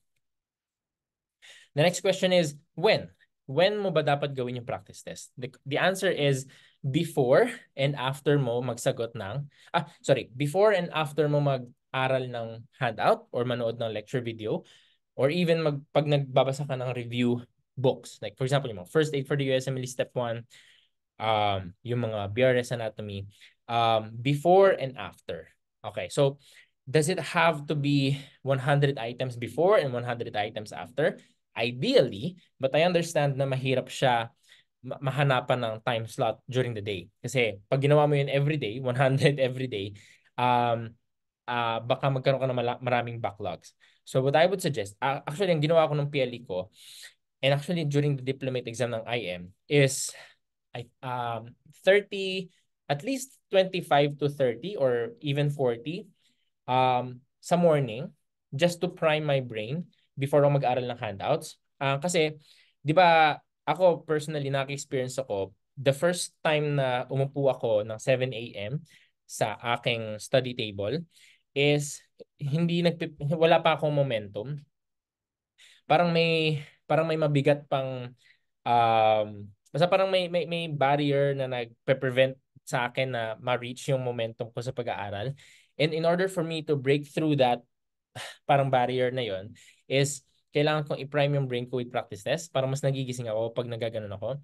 The next question is, when? When mo ba dapat gawin yung practice test? The answer is before and after mo magsagot ng, before and after mo mag-aral ng handout or manood ng lecture video, or even pag nagbabasa ka ng review books. Like for example, yung mga First Aid for the USMLE Step 1, yung mga BRS Anatomy, before and after. Okay, so does it have to be 100 items before and 100 items after? Ideally, but I understand na mahirap siya mahanapan ng time slot during the day. Kasi pag ginawa mo yun every day, 100 every day, baka magkaroon ka ng maraming backlogs. So what I would suggest, actually, ang ginawa ko ng PLE ko, and actually during the diplomate exam ng IM, is 30, at least 25 to 30 or even 40 sa morning just to prime my brain before ako mag-aral ng handouts. Kasi, di ba, ako personally, naka-experience ako, the first time na umupo ako ng 7 a.m. sa aking study table is wala pa akong momentum. Parang may mabigat pang basta parang may barrier na nagpe-prevent sa akin na ma-reach yung momentum ko sa pag-aaral. And in order for me to break through that parang barrier na yon is kailangan kong i-prime yung brain ko with practice test para mas nagigising ako pag nagaganon ako.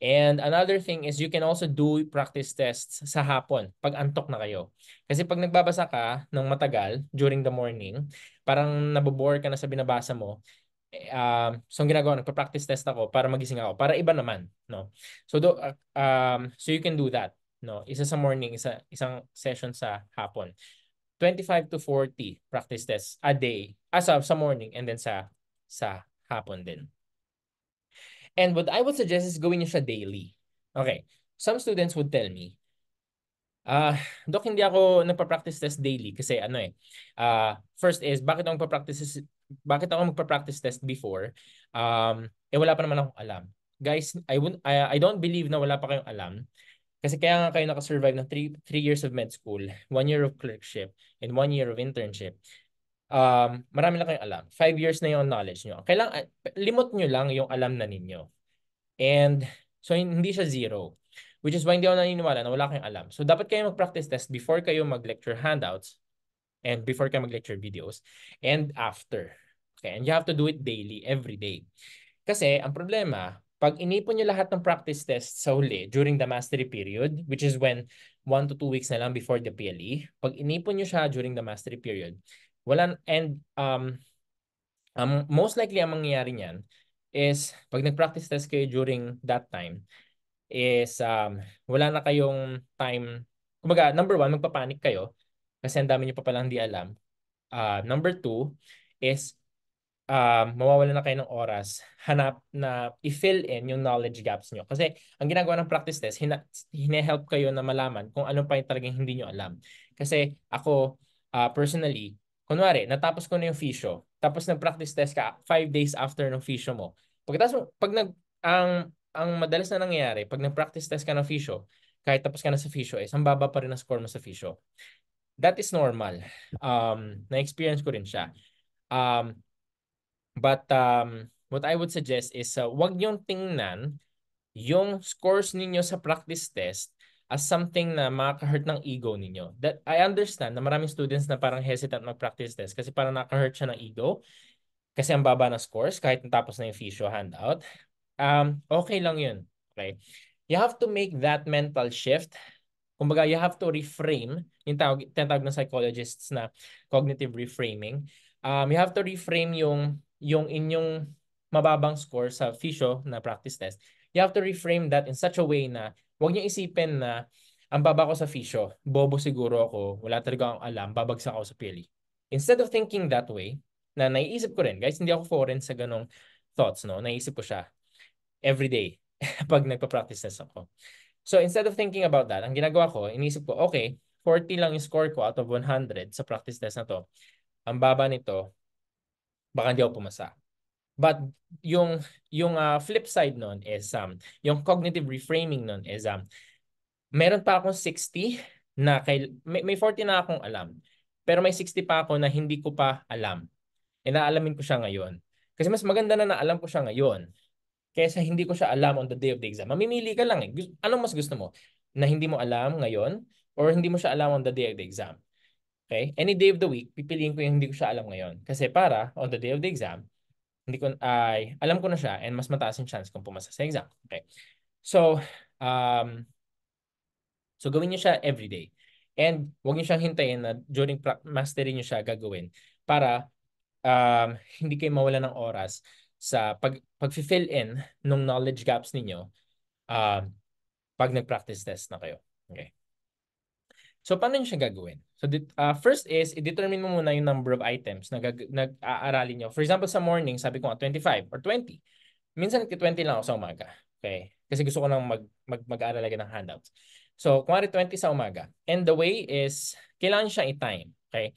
And another thing is you can also do practice tests sa hapon pag antok na kayo. Kasi pag nagbabasa ka ng matagal during the morning, parang nabobore ka na sa binabasa mo. So ang ginagawa, nagpa-practice test ako para magising ako, para iba naman, no? So you can do that, no? Isa sa morning, isang session sa hapon. 25 to 40 practice tests a day, sa morning, and then sa hapon din. And what I would suggest is gawin niyo siya daily. Okay. Some students would tell me, Dok, hindi ako nagpa-practice test daily kasi first is, bakit ako magpa-practice test before? Wala pa naman akong alam. Guys, I don't believe na wala pa kayong alam. Kasi kaya nga kayo nakasurvive ng 3 years of med school, 1 year of clerkship, and 1 year of internship. Marami lang kayong alam. 5 years na yung knowledge nyo. Kailangan, limot nyo lang yung alam na ninyo. And so hindi siya zero. Which is why hindi ako naniniwala na wala kayong alam. So dapat kayo mag-practice test before kayo mag-lecture handouts and before kayo mag-lecture videos and after. Okay, and you have to do it daily, every day. Kasi ang problema, pag inipon nyo lahat ng practice test sa huli during the mastery period, which is when 1 to 2 weeks na lang before the PLE, pag inipon nyo siya during the mastery period, most likely ang mangyayari niyan is pag nag-practice test kayo during that time, is wala na kayong time. Kumbaga, number 1, magpapanik kayo kasi ang dami nyo pa palang di alam. Number 2 is mawawalan na kayo ng oras hanap na i-fill in yung knowledge gaps nyo. Kasi ang ginagawa ng practice test, hine-help kayo na malaman kung ano pa yung talagang hindi nyo alam. Kasi ako, personally, kunwari, natapos ko na yung physio, tapos nag-practice test ka 5 days after ng physio mo. Pagkatapos, ang madalas na nangyayari, pag nag-practice test ka ng physio, kahit tapos ka na sa physio, ang baba pa rin ang score mo sa physio. That is normal. Na-experience ko rin siya. But what I would suggest is wag niyong tingnan yung scores ninyo sa practice test as something na makaka-hurt ng ego ninyo. That I understand na maraming students na parang hesitant mag-practice test kasi parang nakaka-hurt siya ng ego kasi ang baba ng scores kahit natapos na yung physio handout. Okay lang yun. Okay? You have to make that mental shift. Kumbaga, you have to reframe, yung tinatawag ng psychologists na cognitive reframing. You have to reframe yung inyong mababang score sa physio na practice test. You have to reframe that in such a way na huwag niyo isipin na ang baba ko sa physio, bobo siguro ako, wala talaga akong alam, babagsak ako sa PLE. Instead of thinking that way, na naiisip ko rin, guys, hindi ako foreign sa ganong thoughts, no? Naiisip ko siya every day pag nagpa-practice test ako. So instead of thinking about that, ang ginagawa ko, inisip ko, okay, 40 lang yung score ko out of 100 sa practice test na to, ang baba nito, baka hindi ako pumasa. But yung flip side nun is yung cognitive reframing nun is meron pa akong 60 na may 40 na akong alam. Pero may 60 pa ako na hindi ko pa alam. Inaalamin ko siya ngayon. Kasi mas maganda na naalam ko siya ngayon kaysa hindi ko siya alam on the day of the exam. Mamimili ka lang eh. Anong mas gusto mo? Na hindi mo alam ngayon or hindi mo siya alam on the day of the exam? Okay? Any day of the week, pipiliin ko yung hindi ko siya alam ngayon. Kasi para on the day of the exam, hindi ko alam ko na siya and mas mataas yung chance kung pumasa sa exam. Okay. So, gawin niyo siya every day. And huwag niyo siyang hintayin na during mastery niyo siya gagawin para hindi kayo mawala ng oras sa pag-fill in ng knowledge gaps ninyo pag nag-practice test na kayo. Okay. So, paano nyo siya gagawin? So, first is, i-determine mo muna yung number of items na nag-aaralin nyo. For example, sa morning, sabi ko nga 25 or 20. Minsan, 20 lang ako sa umaga. Okay? Kasi gusto ko nang mag-aaral agad ng handouts. So, kung 20 sa umaga. And the way is, kailangan siyang i-time. Okay?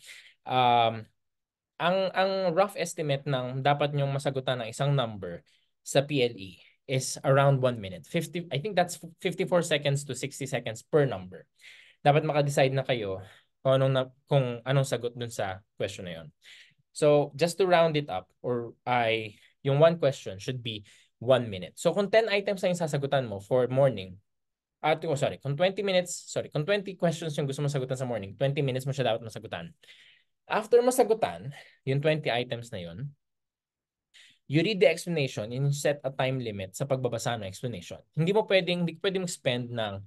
Ang rough estimate ng dapat nyong masagutan ng isang number sa PLE is around 1 minute. I think that's 54 seconds to 60 seconds per number. Dapat maka-decide na kayo kung anong sagot dun sa question na yun. So, just to round it up, yung one question should be 1 minute. So, kung 10 items na yung sasagutan mo for morning, kung 20 questions yung gusto mo sagutan sa morning, 20 minutes mo siya dapat masagutan. After masagutan, yung 20 items na yun, you read the explanation and set a time limit sa pagbabasa ng explanation. Hindi pwedeng spend ng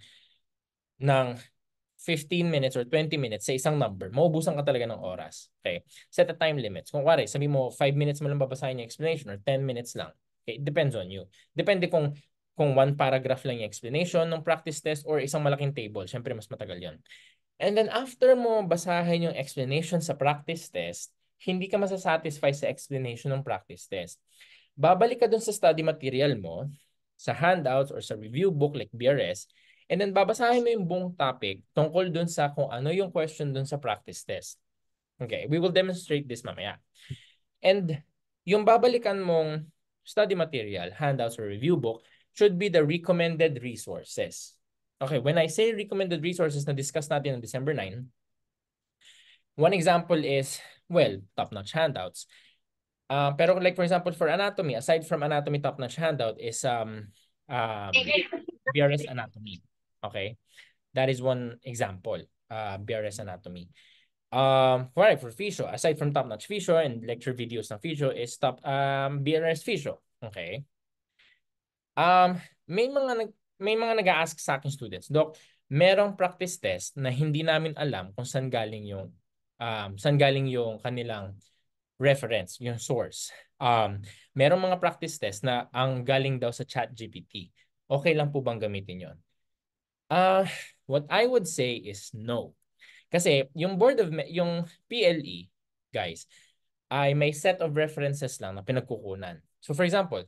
15 minutes or 20 minutes sa isang number, maubusan ka talaga ng oras. Okay? Set a time limit. Kung sabi mo 5 minutes mo lang babasahin yung explanation or 10 minutes lang. Okay? It depends on you. Depende kung one paragraph lang yung explanation ng practice test or isang malaking table. Siyempre, mas matagal yon. And then after mo basahin yung explanation sa practice test, hindi ka masasatisfy sa explanation ng practice test. Babalik ka dun sa study material mo, sa handouts or sa review book like BRS, and then babasahin mo yung buong topic tungkol dun sa kung ano yung question dun sa practice test. Okay, we will demonstrate this mamaya. And yung babalikan mong study material, handouts, or review book should be the recommended resources. Okay, when I say recommended resources na discuss natin on December 9, one example is, well, top-notch handouts. Pero like for example, for anatomy, aside from anatomy top-notch handout is BRS anatomy. Okay? That is one example, BRS anatomy. For physio, aside from top-notch physio and lecture videos ng physio is BRS physio. Okay? May mga nag-a-ask sa akin students, Doc, merong practice test na hindi namin alam kung saan galing yung kanilang reference, yung source. Merong mga practice test na ang galing daw sa ChatGPT. Okay lang po bang gamitin yon? What I would say is no. Kasi yung yung PLE, guys, ay may set of references lang na pinagkukunan. So for example,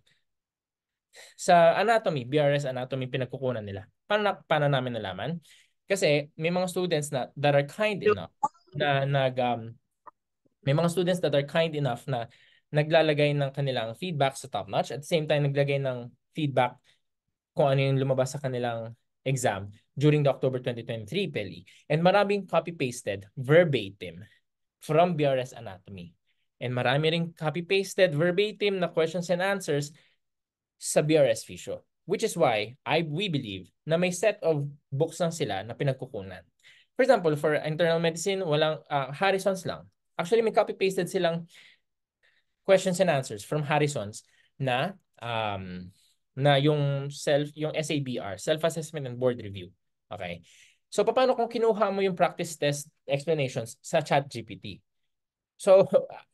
sa anatomy, BRS anatomy pinagkukunan nila. Paano namin nalaman? Kasi may mga students that are kind enough na may mga students that are kind enough na naglalagay ng kanilang feedback sa top-notch at the same time naglagay ng feedback kung ano yung lumabas sa kanilang exam during the October 2023 PLE. And maraming copy-pasted verbatim from BRS Anatomy. And marami ring copy-pasted verbatim na questions and answers sa BRS Physio. Which is why we believe na may set of books lang sila na pinagkukunan. For example, for internal medicine, walang Harrison's lang. Actually, may copy-pasted silang questions and answers from Harrison's na yung SABR, Self-Assessment and Board Review. Okay? So, paano kung kinuha mo yung practice test explanations sa ChatGPT? So,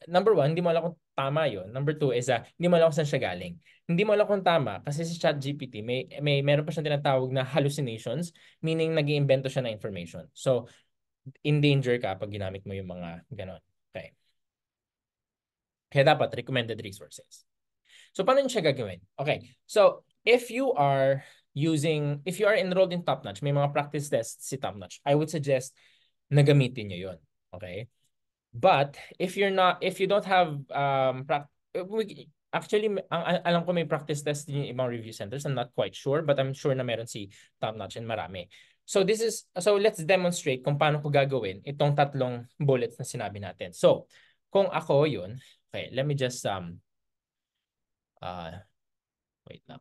number one, hindi mo alam kung tama yun. Number two is, hindi mo alam kung saan siya galing. Hindi mo alam kung tama kasi sa ChatGPT, meron pa siyang tinatawag na hallucinations, meaning nag-iimbento siya ng information. So, in danger ka pag ginamit mo yung mga ganon. Okay. Kaya dapat recommended resources. So, paano siya gagawin? Okay. So, if you are enrolled in top-notch, may mga practice tests si top-notch, I would suggest na gamitin nyo yun. Okay? But if you don't have actually alam ko may practice test din yung ibang review centers. I'm not quite sure, but I'm sure na meron si Top Notch and marami. So let's demonstrate kung paano ko gagawin itong tatlong bullets na sinabi natin. So, kung ako yun, okay, let me just uh wait lang.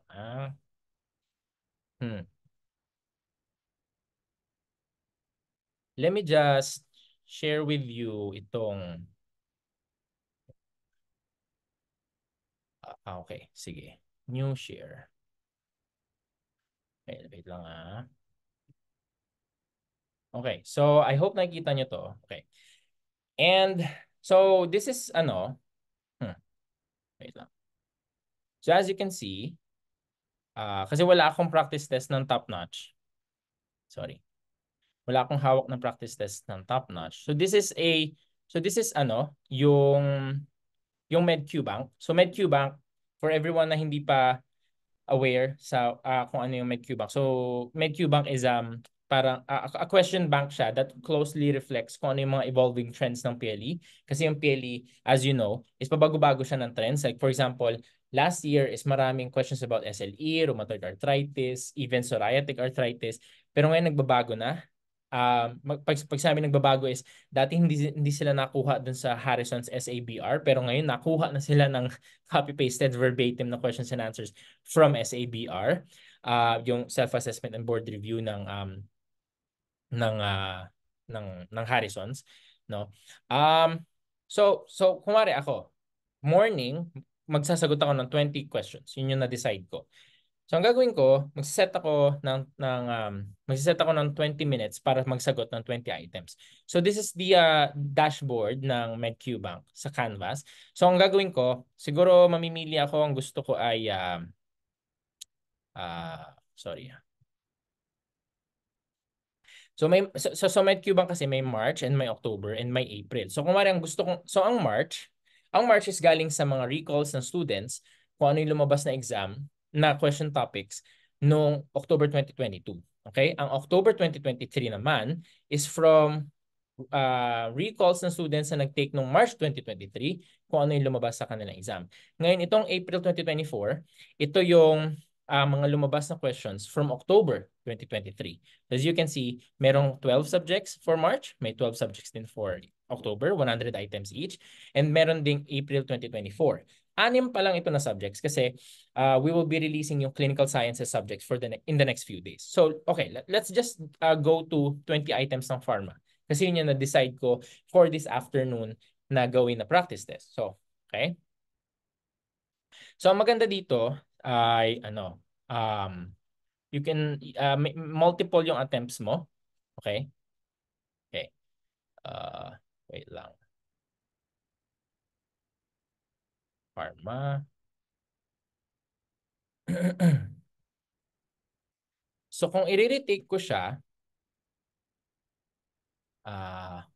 Hmm. Let me just share with you itong okay, sige. New share. Wait lang Okay, so I hope nakikita nyo to. Okay. And so this is wait lang. So as you can see, kasi wala akong practice test ng top notch. Sorry. Wala akong hawak ng practice test ng top notch. So this is yung MedQ Bank. So MedQ Bank, for everyone na hindi pa aware sa kung ano yung MedQ Bank. So MedQ Bank is parang a question bank siya that closely reflects kung ano yung mga evolving trends ng PLE. Kasi yung PLE, as you know, is pabago-bago siya ng trends. Like for example, last year is maraming questions about SLE, rheumatoid arthritis, even psoriatic arthritis. Pero ngayon nagbabago na. Pag sabi nagbabago is dati hindi sila nakuha dun sa Harrison's SABR pero ngayon nakuha na sila ng copy-pasted verbatim na questions and answers from SABR, yung self-assessment and board review ng uh, ng Harrison's, no. So kumare ako morning magsasagot ako ng 20 questions. Yun yung na-decide ko. So ang gagawin ko, magse-set ako ng 20 minutes para magsagot ng 20 items. So this is the dashboard ng MedQ Bank sa Canvas. So ang gagawin ko, siguro mamimili ako, ang gusto ko ay sorry. So MedQ Bank kasi may March and may October and may April. So kung ang gusto kong ang March is galing sa mga recalls ng students kung ano yung lumabas na exam na question topics noong October 2022. Okay? Ang October 2023 naman is from recalls ng students na nag-take noong March 2023 kung ano yung lumabas sa kanilang exam. Ngayon, itong April 2024, ito yung mga lumabas na questions from October 2023. As you can see, merong 12 subjects for March, may 12 subjects din for October, 100 items each, and meron ding April 2024. Anim pa lang ito na subjects kasi we will be releasing yung clinical sciences subjects in the next few days. So, okay, let's just go to 20 items ng pharma. Kasi yun yung na-decide ko for this afternoon na gawin na practice test. So, okay? So, ang maganda dito ay you can multiple yung attempts mo. Okay? Okay. Wait lang. Pharma. So, kung i-retake ko siya,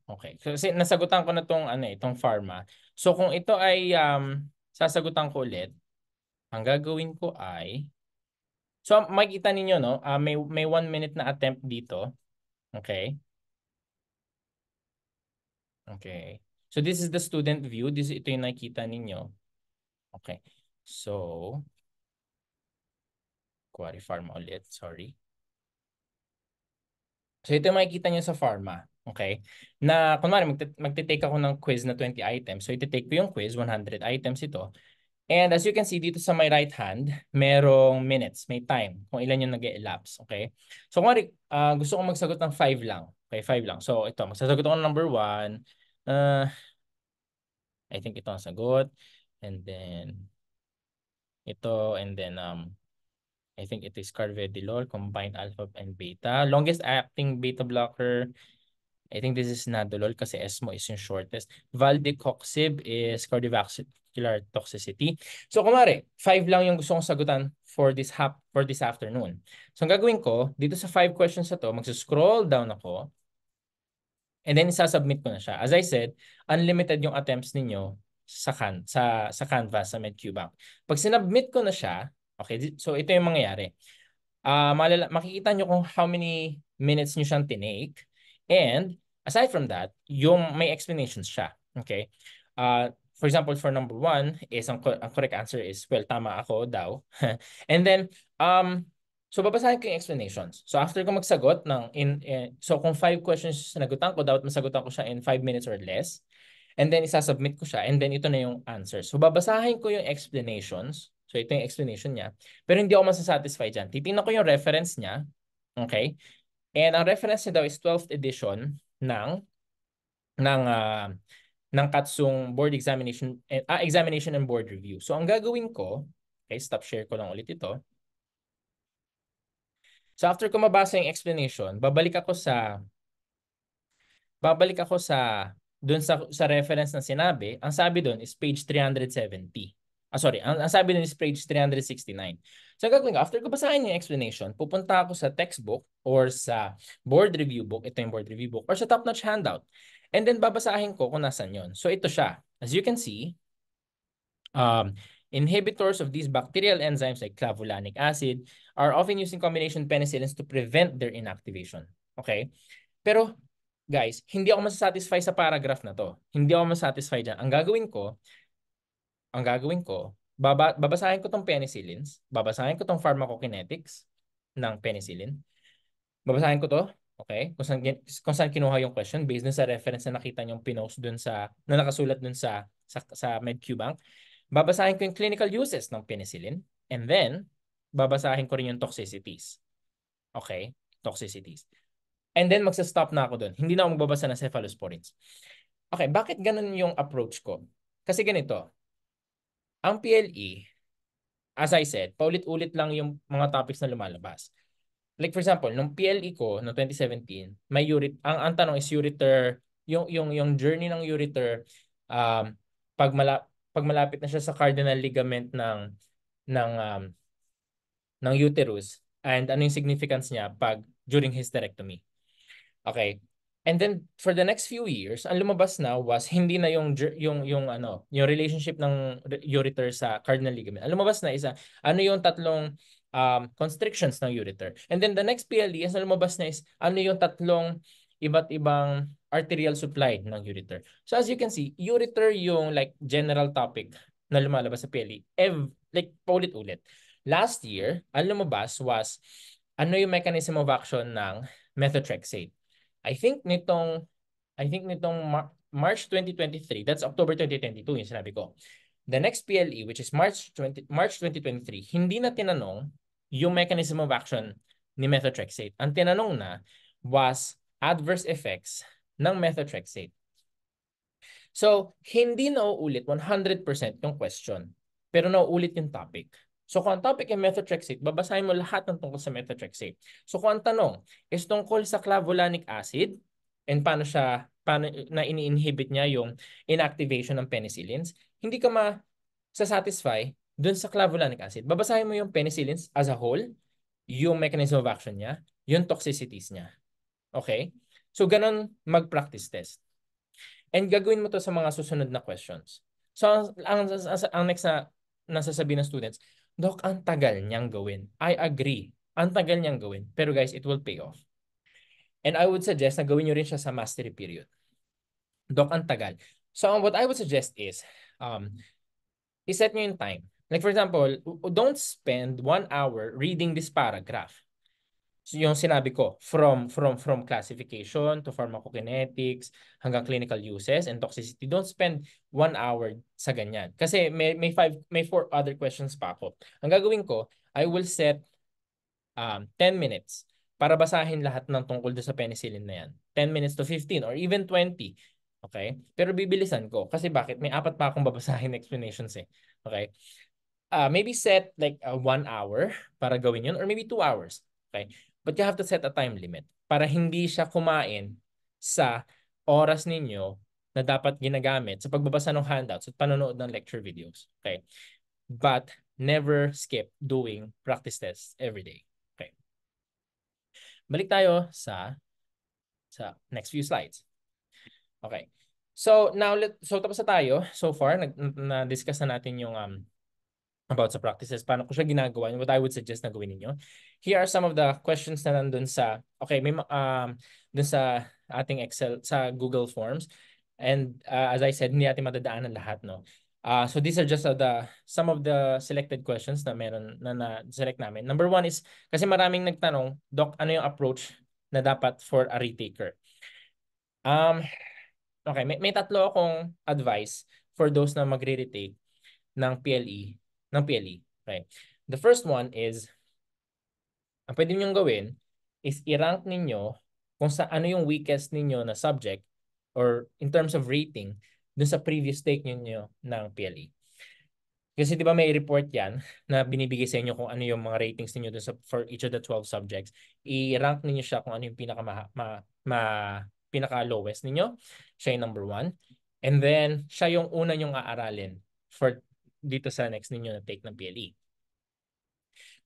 okay. Kasi nasagutan ko na itong pharma. So, kung ito ay sasagutan ko ulit, ang gagawin ko ay so makikita ninyo no, may 1 minute na attempt dito. Okay? Okay. So this is the student view. Ito yung nakikita ninyo. Okay. So Quarry Pharma ulit, sorry. So ito yung makikita nyo sa pharma. Okay? Na kunwari magte-take ako ng quiz na 20 items. So iti-take ko yung quiz, 100 items ito. And as you can see dito sa my right hand, merong minutes, may time, kung ilan yung nag-elapse. Okay? So kung gusto kong magsagot ng 5 lang. Okay, 5 lang. So ito, magsasagot ako ng number 1. I think ito ang sagot. And then ito, and then I think it is carvedilol, combined alpha and beta. Longest acting beta blocker, I think this is nadolol kasi ESMO is yung shortest. Valdecoxib is cardiovascular toxicity. So kumare, 5 lang yung gusto kong sagutan for this afternoon. So ang gagawin ko, dito sa 5 questions na to, magsa-scroll down ako. And then isasubmit ko na siya. As I said, unlimited yung attempts ninyo sa Canvas, sa MedQBank. Pag sinubmit ko na siya, okay, so ito yung mangyayari. Makikita nyo kung how many minutes nyo siyang tinake. And Aside from that, yung may explanations siya. Okay? For example, for number one, is ang correct answer is, well, tama ako daw. And then, so babasahin ko yung explanations. So after ko magsagot so kung 5 questions nagutan ko, dapat masagutan ko siya in 5 minutes or less. And then isasubmit ko siya, and then ito na yung answer. So babasahin ko yung explanations. So ito yung explanation niya. Pero hindi ako masasatisfy dyan. Titingnan ko yung reference niya. Okay? And ang reference niya daw is 12th edition ng uh, ng Katsung board examination and board review. So ang gagawin ko, okay, stop share ko lang ulit ito. So after ko mabasa yung explanation, babalik ako sa doon sa reference na sinabi. Ang sabi doon is page 370. Sorry, ang sabi doon is page 369. So gagawin ko, after ko basahin yung explanation, pupunta ako sa textbook or sa board review book, ito yung board review book, or sa top-notch handout. And then babasahin ko kung nasan yon. So ito siya. As you can see, um, inhibitors of these bacterial enzymes like clavulanic acid are often used in combination penicillins to prevent their inactivation. Okay? Pero guys, hindi ako masasatisfy sa paragraph na to. Hindi ako masasatisfy dyan. Ang gagawin ko, babasahin ko tong penicillins, babasahin ko tong pharmacokinetics ng penicillin. Babasahin ko to, okay? Kung saan kinuha yung question based dun sa reference na nakita niyong pinost dun na nakasulat dun sa MedQBank. Babasahin ko yung clinical uses ng penicillin, and then babasahin ko rin yung toxicities. Okay? Toxicities. And then magsa-stop na ako dun. Hindi na ako magbabasa ng cephalosporins. Okay, bakit ganun yung approach ko? Kasi ganito, ang PLE, as I said, paulit-ulit lang yung mga topics na lumalabas. Like for example, nung PLE ko noong 2017, ang tanong is ureter, yung journey ng ureter, um pag malapit na siya sa cardinal ligament ng um, ng uterus, and ano yung significance niya pag during hysterectomy. Okay. And then for the next few years, ang lumabas na was hindi na yung relationship ng ureter sa cardinal ligament. Ang lumabas na isa ano yung tatlong constrictions ng ureter. And then the next PLE is lumabas na is ano yung tatlong iba't ibang arterial supply ng ureter. So as you can see, ureter yung like general topic na lumalabas sa PLE. Like paulit-ulit. Last year, ang lumabas was ano yung mechanism of action ng methotrexate. I think nitong March 2023, that's October 2022 yung sinabi ko. The next PLE, which is March 2023, hindi na tinanong yung mechanism of action ni methotrexate. Ang tinanong na was adverse effects ng methotrexate. So, hindi nauulit 100% yung question, pero nauulit yung topic. So kung ang topic ay methotrexate, babasahin mo lahat ng tungkol sa methotrexate. So kung ang tanong is tungkol sa clavulanic acid and paano na ini-inhibit niya yung inactivation ng penicillins, hindi ka satisfy dun sa clavulanic acid. Babasahin mo yung penicillins as a whole, yung mechanism of action niya, yung toxicities niya. Okay? So ganun mag-practice test. And gagawin mo to sa mga susunod na questions. So ang next na nasasabihin ng students, Doc, ang tagal niyang gawin. I agree. Ang tagal niyang gawin. Pero guys, it will pay off. And I would suggest na gawin niyo rin siya sa mastery period. Doc, ang tagal. So what I would suggest is, iset niyo yung time. Like for example, don't spend 1 hour reading this paragraph. So yung sinabi ko, from classification to pharmacokinetics hanggang clinical uses and toxicity, don't spend 1 hour sa ganyan. Kasi may 4 other questions pa ako. Ang gagawin ko, I will set 10 minutes para basahin lahat ng tungkol sa penicillin na yan. 10 minutes to 15 or even 20. Okay? Pero bibilisan ko. Kasi bakit? May 4 pa akong babasahin explanations eh. Okay? Maybe set like 1 hour para gawin yun or maybe 2 hours. Okay? But you have to set a time limit para hindi siya kumain sa oras ninyo na dapat ginagamit sa pagbabasa ng handouts at panonood ng lecture videos. Okay? But never skip doing practice tests every day. Okay. Balik tayo sa next few slides. Okay. So now tapos na tayo. So far na-discuss na natin yung about sa practices, paano ko siya ginagawa, and what I would suggest na gawin ninyo. Here are some of the questions na nandun sa, okay, dun sa ating Excel, sa Google Forms. And as I said, hindi natin madadaanan lahat, no? So these are just some of the selected questions na meron na select namin. Number one is, kasi maraming nagtanong, Doc, ano yung approach na dapat for a retaker? Okay, may tatlo akong advice for those na magre-retake ng PLE, right? The first one is, ang pwede ninyong gawin is i-rank ninyo kung sa ano yung weakest ninyo na subject or in terms of rating dun sa previous take ninyo ng PLE. Kasi 'di ba may report 'yan na binibigay sa inyo kung ano yung mga ratings niyo dun sa for each of the 12 subjects. I-rank niyo siya kung ano yung pinaka lowest niyo. Siya yung number one. And then siya yung una nyong aaralin for dito sa next ninyo na take ng PLE.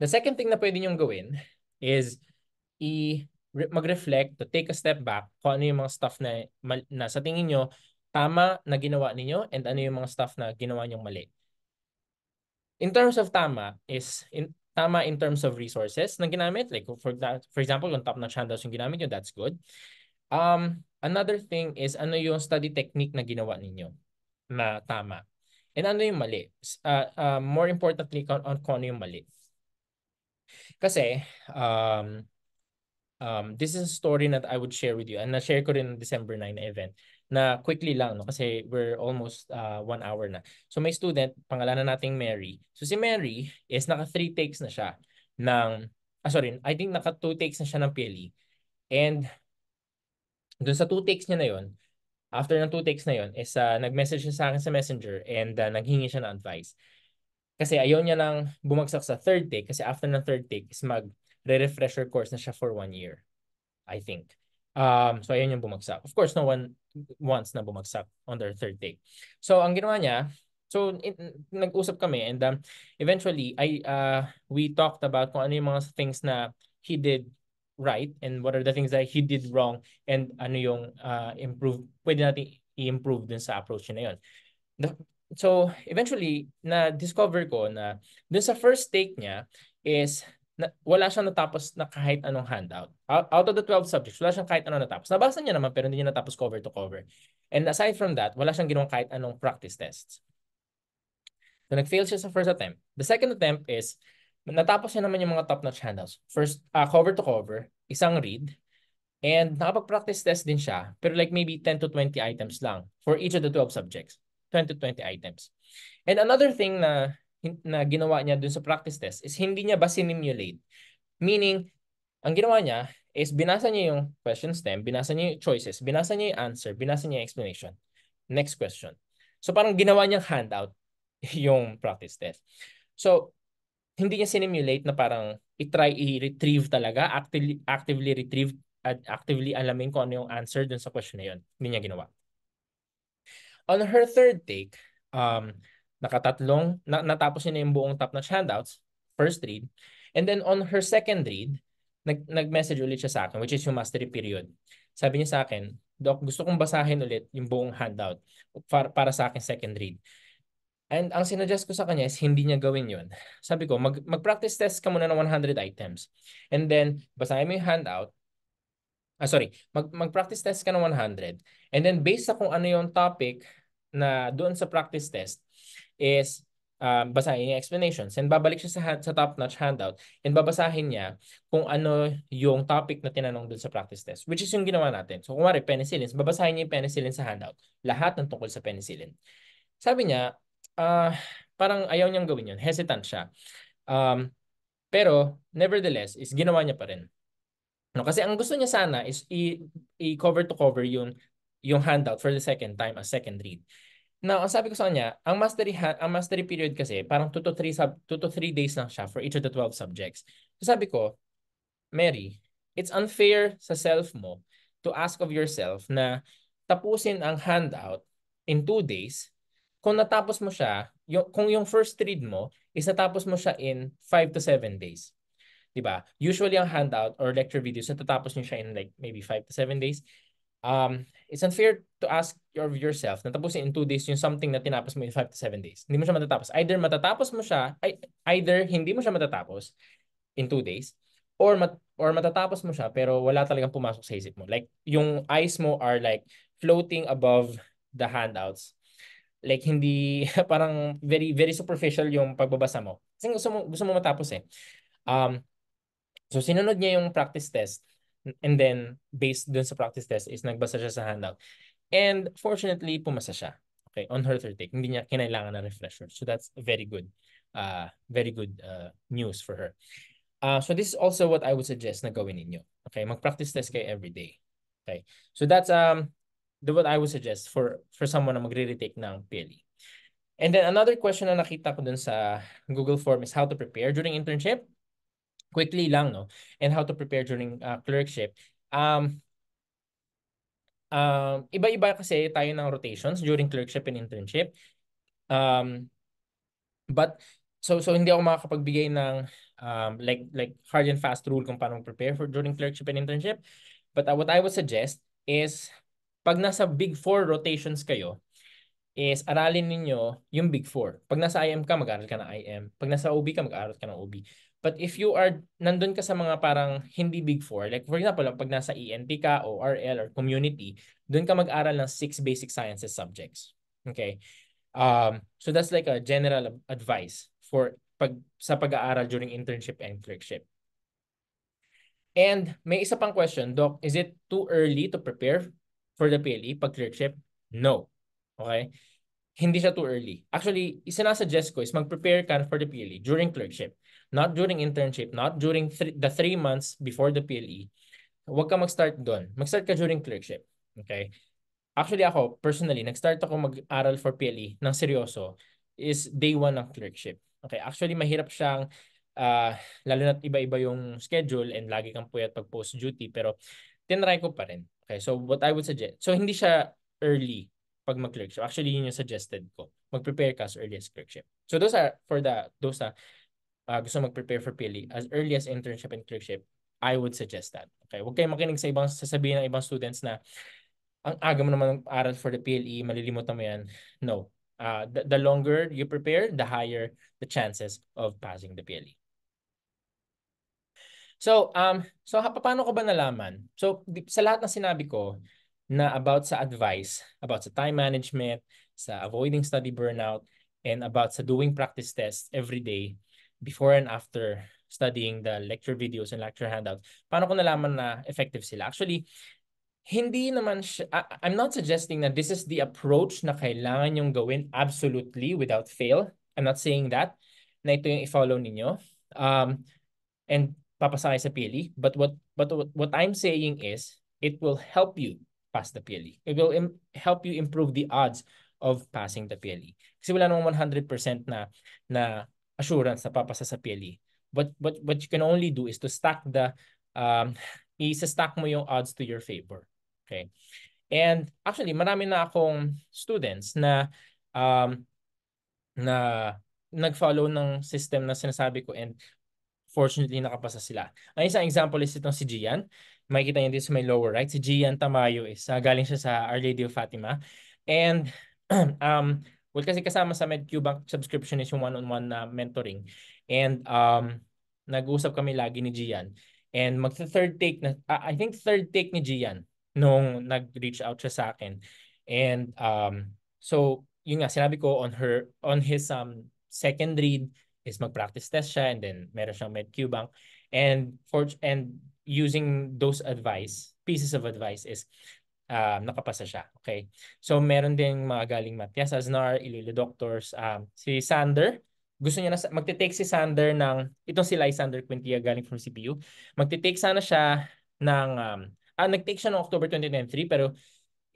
The second thing na pwede nyong gawin is mag-reflect, to take a step back kung ano yung mga stuff na sa tingin nyo tama na ginawa ninyo and ano yung mga stuff na ginawa nyong mali. In terms of tama in terms of resources na ginamit, like for example, kung top-notch handouts yung ginamit nyo, that's good. Another thing is ano yung study technique na ginawa ninyo na tama. And ano yung mali? More importantly, kung ano yung mali. Kasi, this is a story that I would share with you. And na-share ko rin December 9 na event na quickly lang, no? Kasi we're almost 1 hour na. So may student, pangalanan nating Mary. So si Mary is naka 3 takes na siya ng, I think naka 2 takes na siya ng PLE. And dun sa 2 takes niya na yon, after ng 2 takes na yon, is nag-message siya sa akin sa Messenger and naghingi siya ng advice. Kasi ayaw niya nang bumagsak sa third take kasi after ng third take is mag-refresher course na siya for 1 year. I think. So ayun yung bumagsak. Of course, no one wants na bumagsak on their third take. So ang ginawa niya, nag-usap kami and eventually we talked about kung ano yung mga things na he did right and what are the things that he did wrong and ano yung pwede natin i-improve dun sa approach na yun. So eventually na-discover ko na dun sa first take niya is wala siyang natapos na kahit anong handout. Out of the 12 subjects, wala siyang kahit anong natapos. Nabasa niya naman pero hindi niya natapos cover to cover. And aside from that, wala siyang ginawang kahit anong practice tests. So nag-fail siya sa first attempt. The second attempt is, natapos niya naman yung mga top-notch handouts. First, cover to cover, isang read, and nakapag-practice test din siya, pero like maybe 10 to 20 items lang for each of the 12 subjects. 10 to 20 items. And another thing na ginawa niya dun sa practice test is hindi niya ba sinimulate. Meaning, ang ginawa niya is binasa niya yung question stem, binasa niya yung choices, binasa niya yung answer, binasa niya yung explanation. Next question. So parang ginawa niyang handout yung practice test. So, hindi niya sinimulate na parang i-try i-retrieve talaga, actively retrieve at actively alamin kung ano yung answer dun sa question na yun. Hindi niya ginawa. On her third take, natapos niya na yung buong top-notch handouts, first read. And then on her second read, nag-message ulit siya sa akin, which is yung mastery period. Sabi niya sa akin, Doc, gusto kong basahin ulit yung buong handout para sa akin second read. And ang sinuggest ko sa kanya is hindi niya gawin yun. Sabi ko, mag-practice test ka muna ng 100 items. And then, basahin mo yung handout. Mag-practice test ka ng 100. And then, based sa kung ano yung topic na doon sa practice test is basahin yung explanations. And babalik siya sa top-notch handout and babasahin niya kung ano yung topic na tinanong doon sa practice test, which is yung ginawa natin. So, kung wari, penicillin, babasahin niya yung penicillin sa handout. Lahat ng tungkol sa penicillin. Sabi niya, parang ayaw niyang gawin yun. Hesitant siya. Pero, nevertheless, is ginawa niya pa rin. No, kasi ang gusto niya sana is i-cover to cover yung handout for the second time as second read. Now, ang sabi ko sa kanya, ang mastery period kasi parang 2 to 3 days lang siya for each of the 12 subjects. So sabi ko, Mary, it's unfair sa self mo to ask of yourself na tapusin ang handout in 2 days kung natapos mo siya, kung yung first read mo is natapos mo siya in 5 to 7 days. Diba? Usually ang handout or lecture videos, natatapos nyo siya in like maybe 5 to 7 days. It's unfair to ask yourself na tapusin in 2 days yung something na tinapos mo in 5 to 7 days. Hindi mo siya matatapos. Either hindi mo siya matatapos in 2 days, or matatapos mo siya pero wala talagang pumasok sa isip mo. Like, yung eyes mo are like floating above the handouts. Like, hindi, parang very, very superficial yung pagbabasa mo. Kasi gusto mo matapos eh. Um, so, sinunod niya yung practice test. And then, based dun sa practice test is nagbasa siya sa handout. And fortunately, pumasa siya. Okay, on her third take. Hindi niya kinailangan na refresher. So that's very good news for her. So this is also what I would suggest na gawin ninyo. Okay, mag-practice test kayo every day. Okay. So that's what I would suggest for someone na magre-retake ng PLE. And then another question na nakita ko dun sa Google form is how to prepare during internship. Quickly lang, no? And how to prepare during clerkship. Iba-iba kasi tayo ng rotations during clerkship and internship. But so hindi ako makakapagbigay ng like hard and fast rule kung paano prepare for during clerkship and internship. But what I would suggest is pag nasa Big Four rotations kayo, is aralin ninyo yung Big Four. Pag nasa IM ka, mag-aaral ka ng IM. Pag nasa OB ka, mag-aaral ka ng OB. But if you are nandun ka sa mga parang hindi Big Four, like for example, pag nasa ENT ka o RL or community, doon ka mag-aral ng 6 basic sciences subjects. Okay? So that's like a general advice for sa pag-aaral during internship and clerkship. And may isa pang question, Doc, is it too early to prepare for the PLE pag clerkship? No. Okay? Hindi siya too early. Actually, isinasuggest ko is mag-prepare ka for the PLE during clerkship, not during internship, not during the 3 months before the PLE. Huwag ka mag-start doon. Mag-start ka during clerkship. Okay? Actually ako, personally, nag-start ako mag-aral for PLE ng seryoso is day 1 ng clerkship. Okay, actually mahirap siyang uh, lalo na't iba-iba yung schedule and lagi kang puyat pag post-duty pero tinry ko pa rin. Okay, so what I would suggest, so hindi siya early pag mag-clerkship. Actually, yun yung suggested ko. Mag-prepare ka as early as clerkship. So those are for those gusto mag-prepare for PLE as early as internship and clerkship, I would suggest that. Okay, huwag kayong makinig sa ibang sasabihin ng ibang students na ang aga mo naman aral for the PLE, malilimutan mo yan. No. The longer you prepare, the higher the chances of passing the PLE. So, paano ko ba nalaman? So, sa lahat ng sinabi ko na about sa advice, about sa time management, sa avoiding study burnout, and about sa doing practice tests every day before and after studying the lecture videos and lecture handouts, paano ko nalaman na effective sila? Actually, hindi naman siya, I'm not suggesting that this is the approach na kailangan yung gawin absolutely without fail. I'm not saying that, na ito yung i-follow ninyo. And papasakay sa PLE. But what I'm saying is, it will help you pass the PLE. It will help you improve the odds of passing the PLE. Kasi wala namang 100% na assurance na papasa sa PLE. But what you can only do is to stack isa-stack mo yung odds to your favor. Okay. And actually, marami na akong students na nag-follow ng system na sinasabi ko and fortunately nakapasa sila. Ang isang example is itong si Gian. Makikita niyo dito sa may lower right. Si Gian Tamayo is galing siya sa Our Lady of Fatima. And well, kasi kasama sa MedQbank subscription is yung one-on-one na mentoring. And nag-uusap kami lagi ni Gian. And third take na, I think third take ni Gian nung nag-reach out siya sa akin. And so yun nga sinabi ko on his second read is mag-practice test siya and then meron siyang MedQbank and using those pieces of advice is nakapasa siya. Okay. So meron ding mga galing Matias Aznar, Iloilo Doctors, si Sander, gusto niya na magte-take si Sander ng itong si Lysander Quintia galing from CPU. Magte-take sana siya ng nag-take siya noong October 2023 pero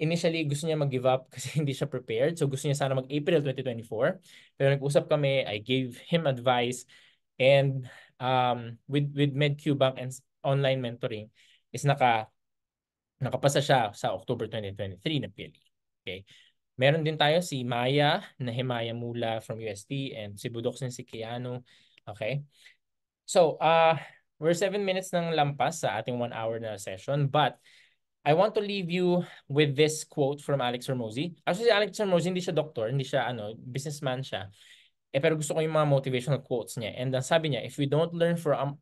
initially gusto niya mag-give up kasi hindi siya prepared. So gusto niya sana mag-April 2024. Pero nag-usap kami, I gave him advice and with MedQbank and online mentoring is nakapasa siya sa October 2023 na PLE. Okay. Meron din tayo si Maya Nehemiah Mula from UST and si Budok si Kiano. Okay. So, we're 7 minutes ng lampas sa ating 1 hour na session but I want to leave you with this quote from Alex Hormozy. Actually, Alex Hormozy, hindi siya doktor, hindi siya businessman siya. Pero gusto ko yung mga motivational quotes niya. And sabi niya, if we don't learn from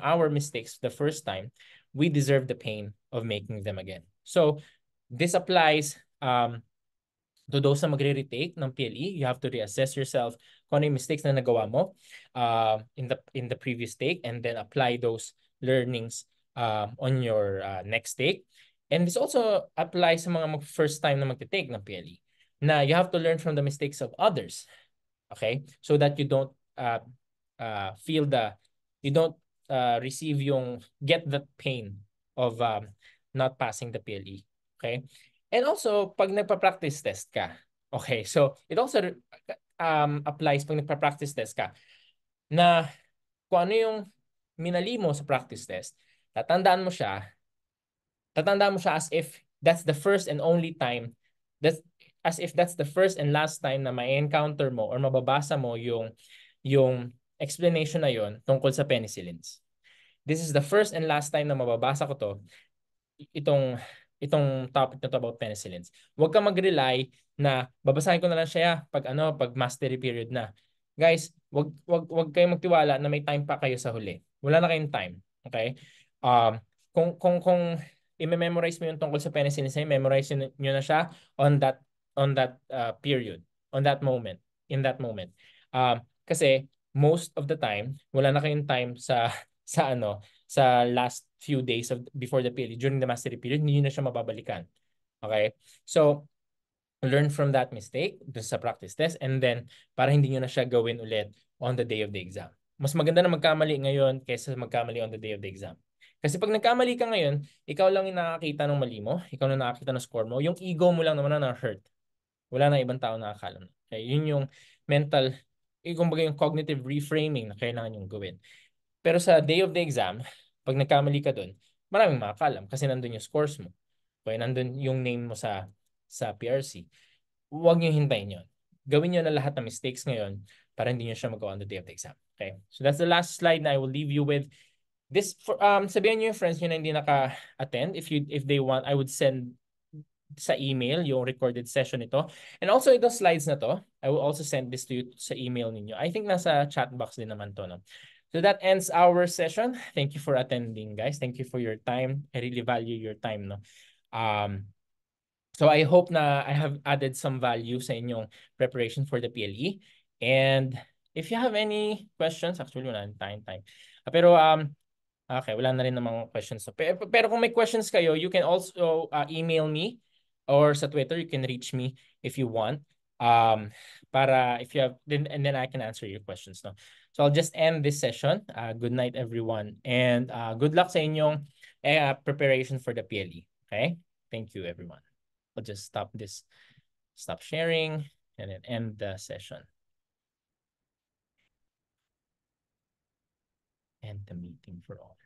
our mistakes the first time, we deserve the pain of making them again. So this applies to those na magre-retake ng PLE. You have to reassess yourself kung ano yung mistakes na nagawa mo in the previous take, and then apply those learnings on your next take. And this also applies sa mga first time na magte-take ng PLE, na you have to learn from the mistakes of others. Okay? So that you don't feel you don't get the pain of not passing the PLE. Okay? And also, pag nagpa-practice test ka, okay, so it also applies pag nagpa-practice test ka, na kung ano yung minali mo sa practice test, tatandaan mo siya as if that's the first and only time, as if that's the first and last time na may encounter mo or mababasa mo yung explanation na yon tungkol sa penicillins. This is the first and last time na mababasa ko to, itong topic na to about penicillins. Huwag ka mag-rely na babasahin ko na lang siya pag mastery period na. Guys, wag kayong magtiwala na may time pa kayo sa huli. Wala na kayong time. Okay? Um kung i-memorize mo yung tungkol sa penicillins, memorize niyo na siya on that period, on that moment, in that moment. Kasi most of the time, wala na kayong time sa last few days before the PLE, during the mastery period, hindi na siya mababalikan. Okay? So, learn from that mistake dun sa practice test, and then para hindi nyo na siya gawin ulit on the day of the exam. Mas maganda na magkamali ngayon kaysa magkamali on the day of the exam. Kasi pag nagkamali ka ngayon, ikaw lang yung nakakita ng mali mo, ikaw lang nakakita ng score mo, yung ego mo lang naman na na-hurt. Wala na ibang tao na nakakala. Okay? Yun yung mental, kumbaga yung cognitive reframing na kailangan yung gawin. Pero sa day of the exam, pag nagkamali ka dun, maraming makakalam kasi nandun yung scores mo. Okay, nandun yung name mo sa PRC. Huwag niyo hintayin yun. Gawin niyo na lahat ng mistakes ngayon para hindi niyo siya magawa on the day of the exam. Okay? So that's the last slide na I will leave you with. This sabihan niyo yung friends niyo na hindi naka-attend. If they want, I would send sa email yung recorded session nito. And also itong slides na to, I will also send this to you sa email ninyo. I think nasa chat box din naman to, no? So that ends our session. Thank you for attending, guys. Thank you for your time. I really value your time, no? So I hope na I have added some value sa inyong preparation for the PLE. And if you have any questions, actually wala na time. Pero okay, wala na rin namang questions. Pero kung may questions kayo, you can also email me, or sa Twitter, you can reach me if you want. Para if you have, and then I can answer your questions, no? So I'll just end this session. Good night, everyone. And good luck sa inyong preparation for the PLE. Okay? Thank you, everyone. I'll just stop sharing, and then end the session. End the meeting for all.